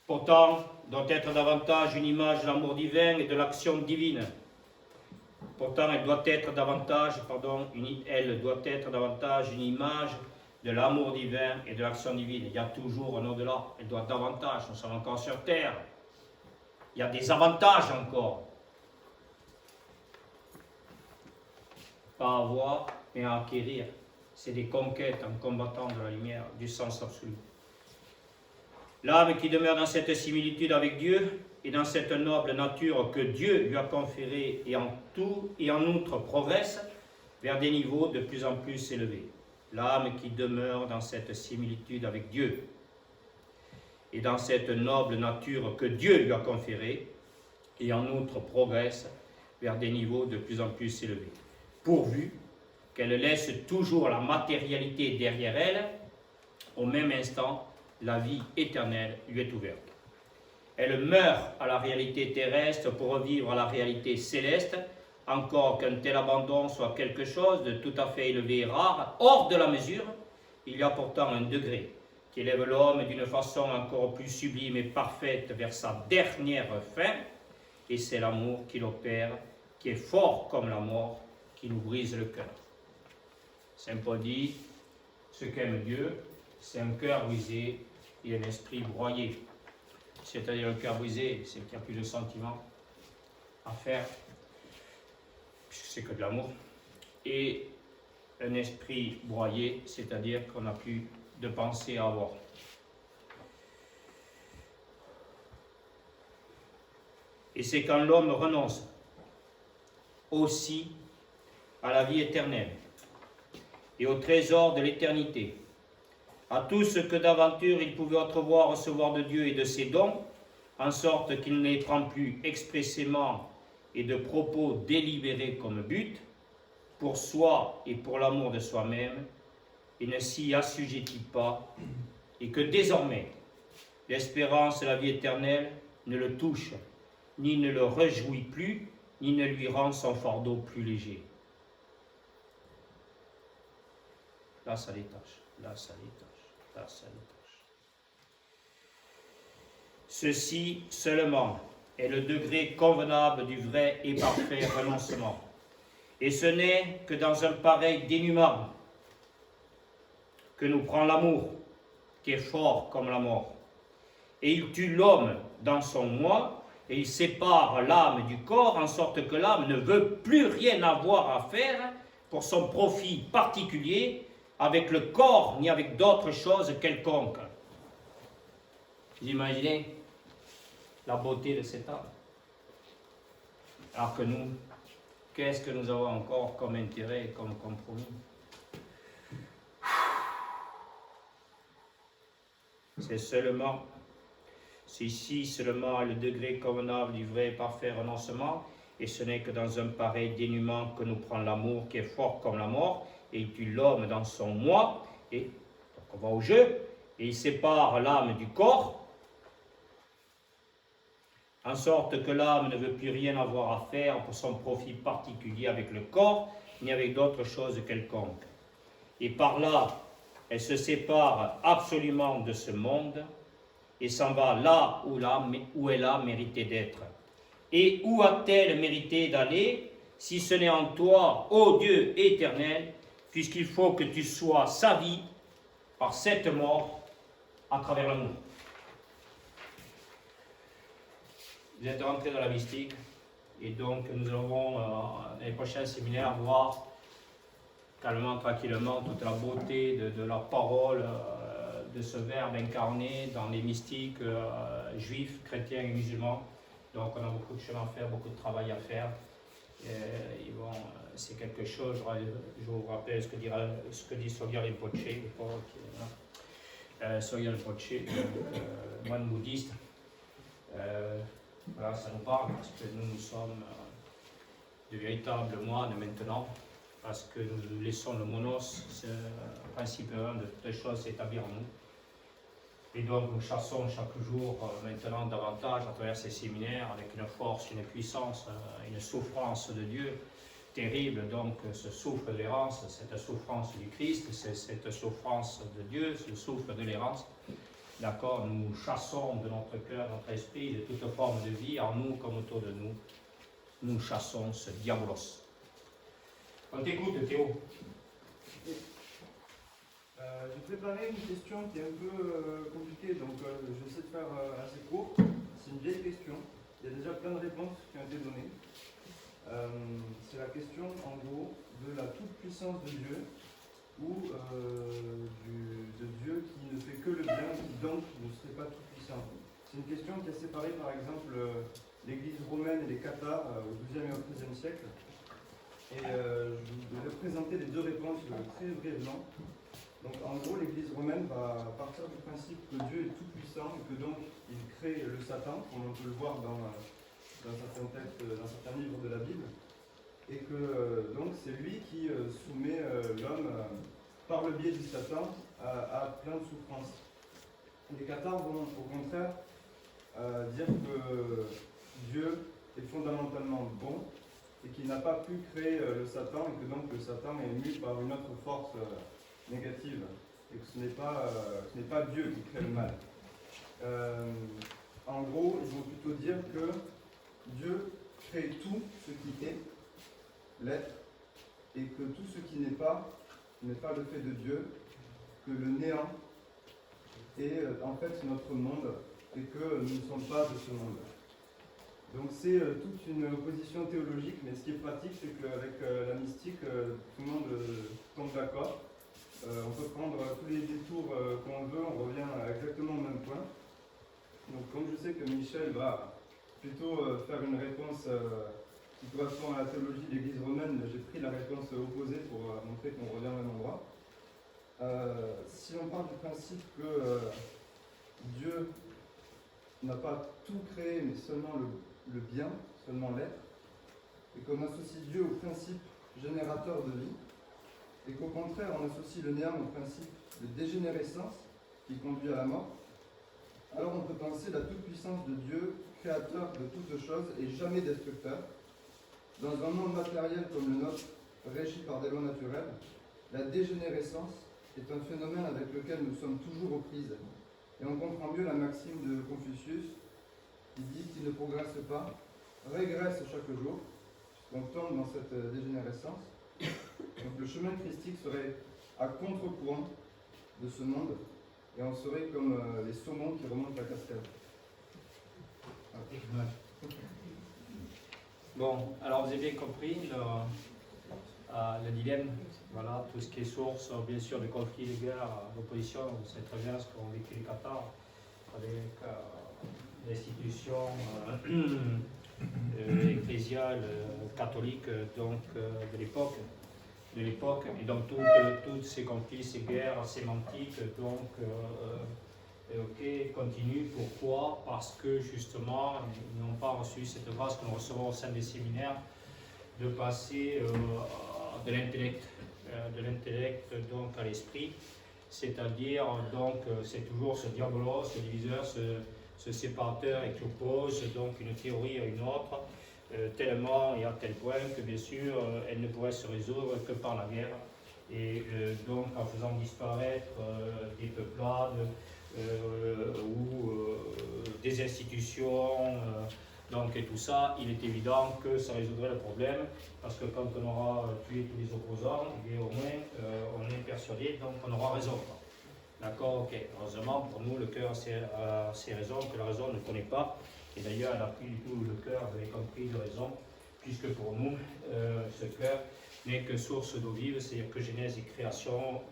Pourtant, doit être davantage une image de l'amour divin et de l'action divine. Pourtant, elle doit être davantage une image de l'amour divin et de l'action divine. Il y a toujours un au-delà. Elle doit davantage. Nous sommes encore sur terre. Il y a des avantages encore. Pas à avoir, mais à acquérir. C'est des conquêtes en combattant de la lumière, du sens absolu. L'âme qui demeure dans cette similitude avec Dieu et dans cette noble nature que Dieu lui a conférée et en tout et en outre progresse vers des niveaux de plus en plus élevés. L'âme qui demeure dans cette similitude avec Dieu et dans cette noble nature que Dieu lui a conférée et en outre progresse vers des niveaux de plus en plus élevés. Pourvu qu'elle laisse toujours la matérialité derrière elle, au même instant, la vie éternelle lui est ouverte. Elle meurt à la réalité terrestre pour revivre à la réalité céleste, encore qu'un tel abandon soit quelque chose de tout à fait élevé et rare, hors de la mesure, il y a pourtant un degré qui élève l'homme d'une façon encore plus sublime et parfaite vers sa dernière fin, et c'est l'amour qui l'opère, qui est fort comme la mort, qui nous brise le cœur. Saint Paul dit, ce qu'aime Dieu, c'est un cœur brisé et un esprit broyé. C'est-à-dire le cœur brisé, c'est qu'il n'y a plus de sentiments à faire, puisque c'est que de l'amour. Et un esprit broyé, c'est-à-dire qu'on n'a plus de pensée à avoir. Et c'est quand l'homme renonce aussi à la vie éternelle et au trésor de l'éternité, à tout ce que d'aventure il pouvait autrefois recevoir de Dieu et de ses dons, en sorte qu'il ne les prend plus expressément et de propos délibérés comme but, pour soi et pour l'amour de soi-même, et ne s'y assujettit pas, et que désormais, l'espérance de la vie éternelle ne le touche, ni ne le réjouit plus, ni ne lui rend son fardeau plus léger. Là, ça détache, là, ça détache. Ceci seulement est le degré convenable du vrai et parfait renoncement. Et ce n'est que dans un pareil dénouement que nous prend l'amour, qui est fort comme la mort. Et il tue l'homme dans son moi, et il sépare l'âme du corps, en sorte que l'âme ne veut plus rien avoir à faire pour son profit particulier avec le corps ni avec d'autres choses quelconques. Vous imaginez la beauté de cet âme. Alors que nous, qu'est-ce que nous avons encore comme intérêt, comme compromis? Ceci seulement est le degré convenable du vrai et parfait renoncement, et ce n'est que dans un pareil dénuement que nous prend l'amour qui est fort comme la mort, et il tue l'homme dans son moi, et donc on va au jeu, et il sépare l'âme du corps, en sorte que l'âme ne veut plus rien avoir à faire pour son profit particulier avec le corps, ni avec d'autres choses quelconques. Et par là, elle se sépare absolument de ce monde, et s'en va là où elle a mérité d'être. Et où a-t-elle mérité d'aller, si ce n'est en toi, ô Dieu éternel, puisqu'il faut que tu sois sa vie par cette mort à travers l'amour. Vous êtes rentrés dans la mystique, et donc nous allons, dans les prochains séminaires, voir calmement, tranquillement, toute la beauté de la parole, de ce Verbe incarné dans les mystiques juifs, chrétiens et musulmans. Donc on a beaucoup de chemin à faire, beaucoup de travail à faire. C'est quelque chose, je vous rappelle ce que dit Sogyal Rinpoche, Sogyal Rinpoche, moine bouddhiste. Voilà, ça nous parle parce que nous sommes de véritables moines maintenant, parce que nous laissons le monos, ce principe de toutes les choses s'établir en nous. Et donc nous chassons chaque jour maintenant davantage à travers ces séminaires avec une force, une puissance, une souffrance de Dieu terrible. Donc ce souffle de l'errance, cette souffrance du Christ, cette souffrance de Dieu, ce souffle de l'errance. D'accord, nous chassons de notre cœur, notre esprit, de toute forme de vie, en nous comme autour de nous. Nous chassons ce diabolos. On t'écoute, Théo. J'ai préparé une question qui est un peu compliquée, donc je vais essayer de faire assez court. C'est une vieille question. Il y a déjà plein de réponses qui ont été données. C'est la question, en gros, de la toute-puissance de Dieu, ou de Dieu qui ne fait que le bien, qui donc ne serait pas tout-puissant. C'est une question qui a séparé, par exemple, l'Église romaine et les cathares au XIIe et au XIIIe siècle. Et je vais présenter les deux réponses très brièvement. Donc en gros, l'Église romaine va partir du principe que Dieu est tout-puissant et que donc il crée le Satan, comme on peut le voir dans certains textes, dans certains livres de la Bible, et que donc c'est lui qui soumet l'homme par le biais du Satan à plein de souffrances. Les cathares vont au contraire dire que Dieu est fondamentalement bon et qu'il n'a pas pu créer le Satan et que donc le Satan est mu par une autre force négative et que ce n'est pas Dieu qui crée le mal. En gros, ils vont plutôt dire que Dieu crée tout ce qui est, l'être, et que tout ce qui n'est pas le fait de Dieu, que le néant est en fait notre monde et que nous ne sommes pas de ce monde. Donc c'est toute une opposition théologique, mais ce qui est pratique, c'est qu'avec la mystique, tout le monde tombe d'accord. On peut prendre tous les détours qu'on veut, on revient exactement au même point. Donc comme je sais que Michel va plutôt faire une réponse qui correspond à la théologie de l'Église romaine, j'ai pris la réponse opposée pour montrer qu'on revient au même endroit. Si on part du principe que Dieu n'a pas tout créé, mais seulement le bien, seulement l'être, et qu'on associe Dieu au principe générateur de vie, et qu'au contraire on associe le néant au principe de dégénérescence qui conduit à la mort, alors on peut penser la toute-puissance de Dieu, créateur de toutes choses et jamais destructeur. Dans un monde matériel comme le nôtre, régi par des lois naturelles, la dégénérescence est un phénomène avec lequel nous sommes toujours aux prises. Et on comprend mieux la maxime de Confucius qui dit qu'il ne progresse pas, régresse chaque jour, puisqu'on tombe dans cette dégénérescence. Donc le chemin christique serait à contre-courant de ce monde, et on serait comme les saumons qui remontent la cascade. Voilà. Bon, alors vous avez bien compris, le dilemme, voilà, tout ce qui est source, bien sûr, de conflits, de guerres, d'opposition. Vous savez très bien ce qu'ont vécu les Qatar avec l'institution ecclésiale catholique donc, de l'époque. Et donc tous ces conflits, ces guerres sémantiques donc, continuent. Pourquoi? Parce que justement, ils n'ont pas reçu cette grâce que nous recevons au sein des séminaires de passer de l'intellect donc à l'esprit, c'est-à-dire donc c'est toujours ce diabolos, ce diviseur, ce séparateur et qui oppose donc une théorie à une autre, tellement et à tel point que bien sûr elle ne pourrait se résoudre que par la guerre et donc en faisant disparaître des peuplades ou des institutions. Donc, et tout ça, il est évident que ça résoudrait le problème, parce que quand on aura tué tous les opposants, et au moins on est persuadé, donc on aura raison. D'accord, ok. Heureusement, pour nous, le cœur a ses raisons que la raison ne connaît pas. Et d'ailleurs, elle n'a plus du tout le cœur, vous avez compris, de raison, puisque pour nous, ce cœur n'est que source d'eau vive, c'est-à-dire que Genèse est création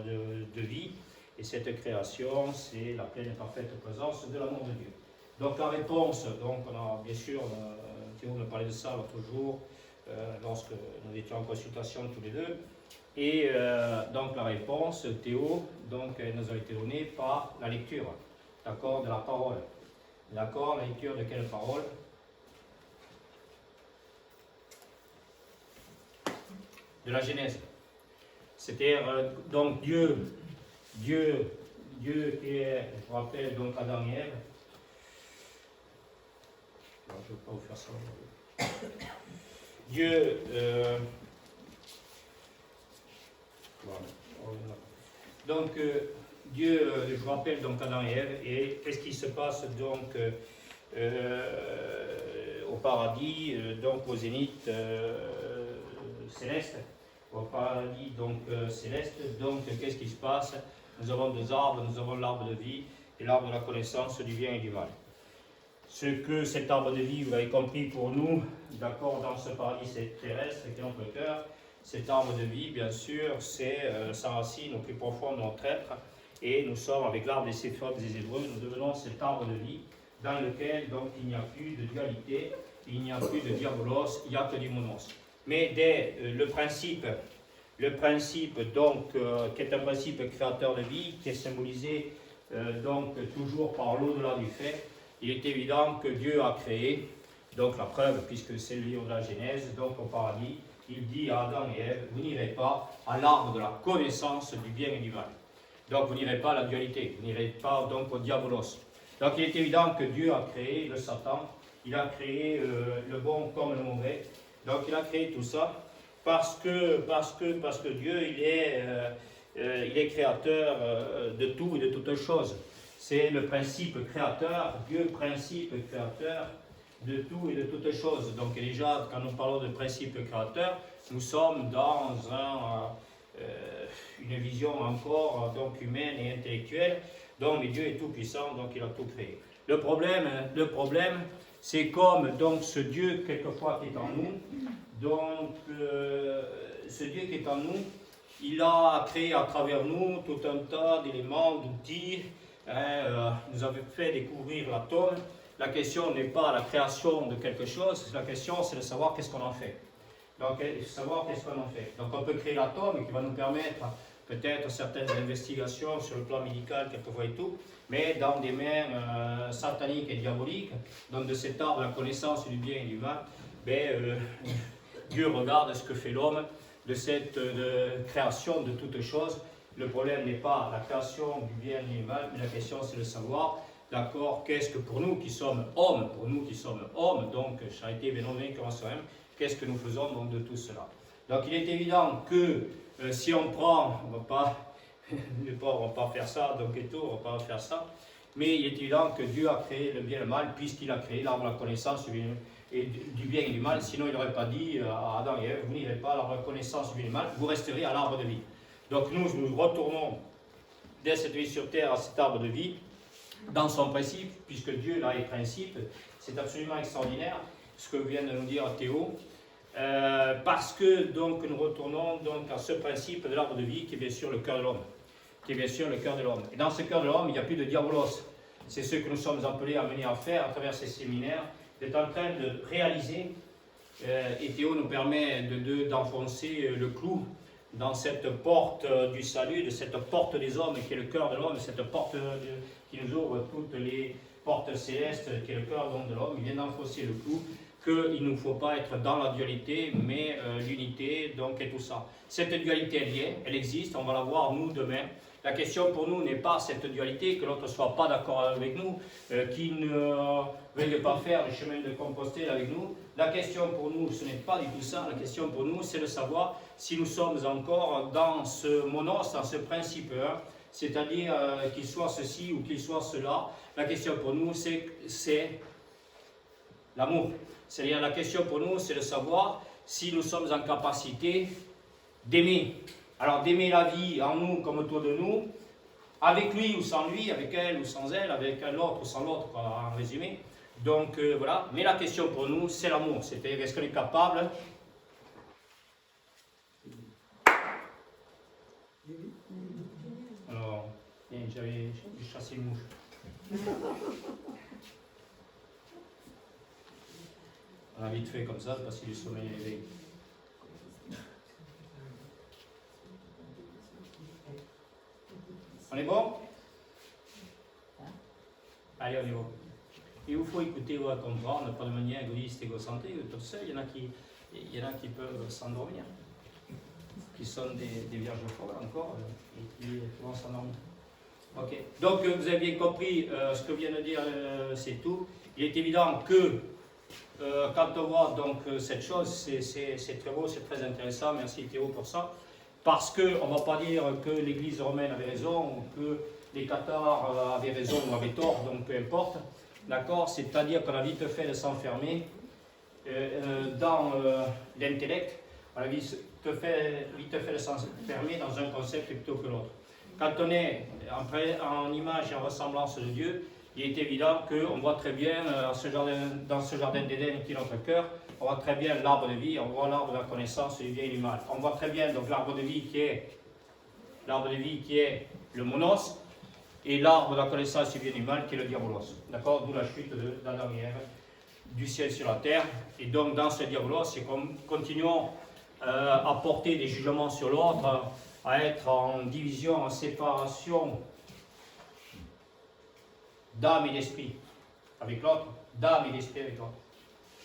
de vie. Et cette création, c'est la pleine et parfaite présence de l'amour de Dieu. Donc la réponse, donc on a bien sûr, Théo me parlait de ça l'autre jour, lorsque nous étions en consultation tous les deux, et donc la réponse, Théo, donc elle nous a été donnée par la lecture, d'accord, de la parole. D'accord, la lecture de quelle parole? De la Genèse. C'est-à-dire, donc Dieu qui est, je vous rappelle, donc Adam et Ève. Alors, je ne vais pas vous faire ça aujourd'hui. Dieu, voilà. Donc, Dieu, je vous rappelle donc Adam et Ève, et qu'est-ce qui se passe donc au paradis, donc au zénith céleste, au paradis donc céleste, donc qu'est-ce qui se passe? Nous avons deux arbres, nous avons l'arbre de vie et l'arbre de la connaissance du bien et du mal. Ce que cet arbre de vie, vous l'avez compris pour nous, d'accord, dans ce paradis terrestre qui est notre cœur, cet arbre de vie, bien sûr, c'est sa racine au plus profond de notre être, et nous sommes, avec l'arbre des Séphirotes des Hébreux, nous devenons cet arbre de vie dans lequel donc il n'y a plus de dualité, il n'y a plus de diabolos, il n'y a que du monos. Mais dès le principe donc, qui est un principe créateur de vie, qui est symbolisé donc toujours par l'au-delà du fait, il est évident que Dieu a créé, donc la preuve, puisque c'est le livre de la Genèse, donc au paradis, il dit à Adam et Ève, vous n'irez pas à l'arbre de la connaissance du bien et du mal. Donc vous n'irez pas à la dualité, vous n'irez pas donc au diabolos. Donc il est évident que Dieu a créé le Satan, il a créé le bon comme le mauvais, donc il a créé tout ça parce que Dieu il est créateur de tout et de toutes choses. C'est le principe créateur, Dieu principe créateur de tout et de toutes choses. Donc déjà, quand nous parlons de principe créateur, nous sommes dans une vision encore donc humaine et intellectuelle, donc Dieu est tout puissant, donc il a tout créé. Le problème, c'est comme donc ce Dieu quelquefois qui est en nous, donc ce Dieu qui est en nous, il a créé à travers nous tout un tas d'éléments, d'outils, nous avons fait découvrir l'atome. La question n'est pas la création de quelque chose, la question c'est de savoir qu'est-ce qu'on en fait. Donc, savoir qu'est-ce qu'on en fait. Donc, on peut créer l'atome qui va nous permettre peut-être certaines investigations sur le plan médical, quelquefois et tout, mais dans des mains sataniques et diaboliques, donc de cet arbre, la connaissance du bien et du mal, Dieu regarde ce que fait l'homme de cette création de toutes choses. Le problème n'est pas la création du bien et du mal, mais la question c'est de savoir, d'accord, qu'est-ce que pour nous qui sommes hommes, donc charité, bénévolence, commence même, qu'est-ce que nous faisons donc de tout cela. Donc il est évident que si on prend, on ne va pas faire ça, donc et tout, on ne va pas faire ça, mais il est évident que Dieu a créé le bien et le mal, puisqu'il a créé l'arbre de la connaissance du bien et du mal, sinon il n'aurait pas dit à Adam et Ève, vous n'irez pas à l'arbre de la connaissance du bien et du mal, vous resterez à l'arbre de vie. Donc nous retournons dès cette vie sur terre à cet arbre de vie, dans son principe, puisque Dieu là est principe, c'est absolument extraordinaire, ce que vient de nous dire Théo, Parce que donc nous retournons donc à ce principe de l'arbre de vie qui est bien sûr le cœur de l'homme. Qui est bien sûr le cœur de l'homme. Et dans ce cœur de l'homme, il n'y a plus de diabolos. C'est ce que nous sommes appelés à mener à faire à travers ces séminaires, d'être en train de réaliser, et Théo nous permet d'enfoncer le clou dans cette porte du salut, de cette porte des hommes qui est le cœur de l'homme, cette porte qui nous ouvre toutes les portes célestes qui est le cœur de l'homme. Il vient d'enfoncer le clou qu'il ne faut pas être dans la dualité, mais l'unité, donc, et tout ça. Cette dualité, elle y est, elle existe, on va la voir, nous, demain. La question pour nous n'est pas cette dualité, que l'autre ne soit pas d'accord avec nous, qu'il ne veuille pas faire le chemin de Compostelle avec nous. La question pour nous, ce n'est pas du tout ça. La question pour nous, c'est de savoir si nous sommes encore dans ce monos, dans ce principe 1, c'est-à-dire qu'il soit ceci ou qu'il soit cela. La question pour nous, c'est l'amour. C'est-à-dire la question pour nous, c'est de savoir si nous sommes en capacité d'aimer. Alors d'aimer la vie en nous comme autour de nous, avec lui ou sans lui, avec elle ou sans elle, avec l'autre ou sans l'autre, en résumé. Donc voilà, mais la question pour nous, c'est l'amour. C'est-à-dire, est-ce qu'on est capable Alors, j'avais chassé une mouche. On a vite fait comme ça, parce qu'il est sommeil élevé. On est bon? Allez, on est bon. Il vous faut écouter ou à comprendre, pas de manière égoïste, égocentrique, tout seul. Il y en a qui peuvent s'endormir, qui sont des vierges folles encore, et qui vont s'endormir. Ok. Donc, vous avez bien compris ce que vient de dire, c'est tout. Il est évident que quand on voit donc cette chose, c'est très beau, c'est très intéressant. Merci Théo pour ça. Parce qu'on ne va pas dire que l'Église romaine avait raison, ou que les cathares avaient raison ou avaient tort, donc peu importe. D'accord? C'est-à-dire qu'on a vite fait de s'enfermer dans l'intellect, on a vite fait de s'enfermer dans un concept plutôt que l'autre. Quand on est en image et en ressemblance de Dieu, il est évident qu'on voit très bien dans ce jardin d'Éden qui est notre cœur, on voit très bien l'arbre de vie, on voit l'arbre de la connaissance du bien et du mal. On voit très bien donc l'arbre de vie qui est le monos, et l'arbre de la connaissance du bien et du mal qui est le diabolos. D'accord? D'où la chute d'Adam et Ève, du ciel sur la terre. Et donc dans ce diabolos, c'est comme continuons à porter des jugements sur l'autre, à être en division, en séparation d'âme et d'esprit avec l'autre, d'âme et d'esprit avec l'autre.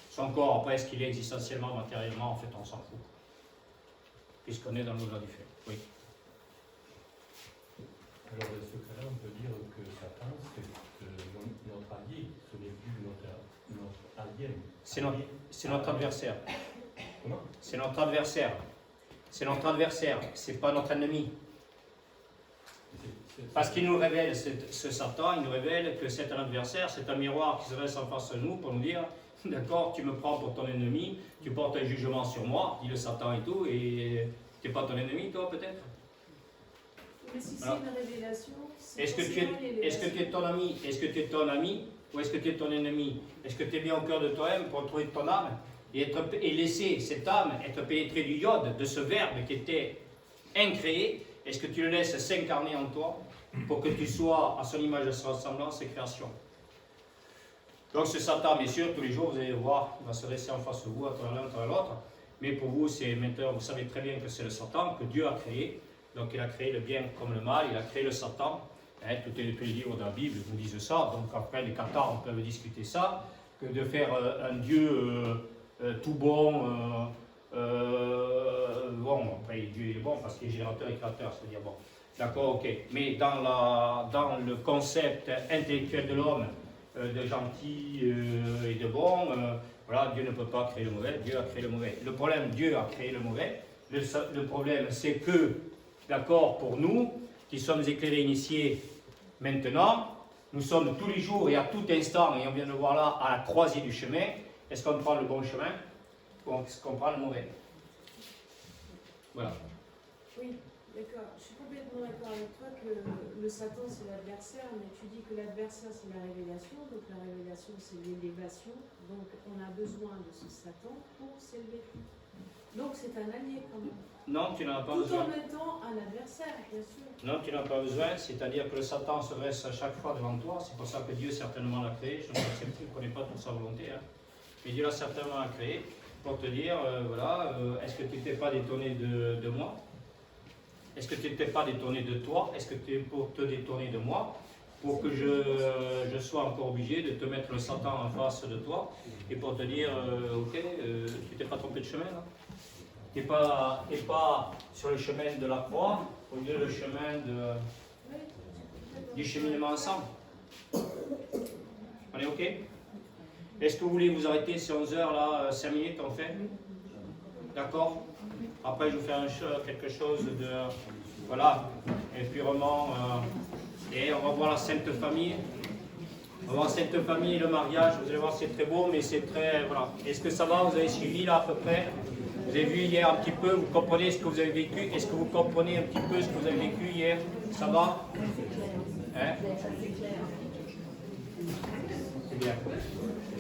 Son corps, après, est-ce qu'il est existentiellement, matériellement, en fait, on s'en fout. Puisqu'on est dans l'au-delà du fait. Oui. Alors, dans ce cas-là, on peut dire que Satan, c'est notre allié, ce n'est plus notre alien. C'est notre adversaire. Comment? C'est notre adversaire. C'est notre adversaire, c'est pas notre ennemi. Parce qu'il nous révèle, ce Satan, il nous révèle que c'est un adversaire, c'est un miroir qui se dresse en face de nous pour nous dire, d'accord, tu me prends pour ton ennemi, tu portes un jugement sur moi, dit le Satan et tout, et tu n'es pas ton ennemi, toi, peut-être? Mais si c'est Alors, une révélation, est-ce que tu es ton ami? Est-ce que tu es ton ami? Ou est-ce que tu es ton ennemi? Est-ce que tu es bien au cœur de toi-même pour trouver ton âme et laisser cette âme être pénétrée du iode, de ce verbe qui était incréé? Est-ce que tu le laisses s'incarner en toi pour que tu sois à son image, à sa ressemblance et création? Donc ce Satan, bien sûr, tous les jours, vous allez voir, il va se dresser en face de vous, à travers l'un, à travers l'autre. Mais pour vous, c'est maintenant, vous savez très bien que c'est le Satan que Dieu a créé. Donc il a créé le bien comme le mal, il a créé le Satan. Hein, tous les livres de la Bible vous disent ça. Donc après, les cathares peuvent discuter ça, que de faire un Dieu tout bon. Bon, après Dieu il est bon parce qu'il est générateur et créateur, c'est-à-dire bon. D'accord, ok. Mais dans le concept intellectuel de l'homme, de gentil et de bon, voilà, Dieu ne peut pas créer le mauvais, Dieu a créé le mauvais. Le problème, Dieu a créé le mauvais. Le problème, c'est que, d'accord, pour nous, qui sommes éclairés, initiés maintenant, nous sommes tous les jours et à tout instant, et on vient de voir là, à la croisée du chemin. Est-ce qu'on prend le bon chemin ou est-ce qu'on prend le mauvais? Voilà. Oui, D'accord, je suis complètement d'accord avec toi que le Satan c'est l'adversaire, mais tu dis que l'adversaire c'est la révélation, donc la révélation c'est l'élévation, donc on a besoin de ce Satan pour s'élever. Donc c'est un allié quand même. Non, tu n'en as pas Tout besoin. en étant un adversaire, bien sûr. Non, tu n'en as pas besoin, c'est-à-dire que le Satan se dresse à chaque fois devant toi, c'est pour ça que Dieu certainement l'a créé, je ne connais pas toute sa volonté, hein. Mais Dieu l'a certainement créé pour te dire, voilà, est-ce que tu n'étais pas détourné de moi? Est-ce que tu n'étais pas détourné de toi? Est-ce que tu es pour te détourner de moi? Pour que je sois encore obligé de te mettre le Satan en face de toi et pour te dire, ok, tu t'es pas trompé de chemin là? Tu n'es pas sur le chemin de la croix, au lieu le chemin du cheminement ensemble. On est ok? Est-ce que vous voulez vous arrêter, c'est 11 h là, 5 minutes on fait? D'accord? Après je vous fais quelque chose de, voilà, et purement, et on va voir la Sainte Famille. On va voir la Sainte Famille, le mariage, vous allez voir c'est très beau, mais c'est très, voilà. Est-ce que ça va? Vous avez suivi là à peu près? Vous avez vu hier un petit peu, vous comprenez ce que vous avez vécu? Est-ce que vous comprenez un petit peu ce que vous avez vécu hier? Ça va? Hein? C'est bien.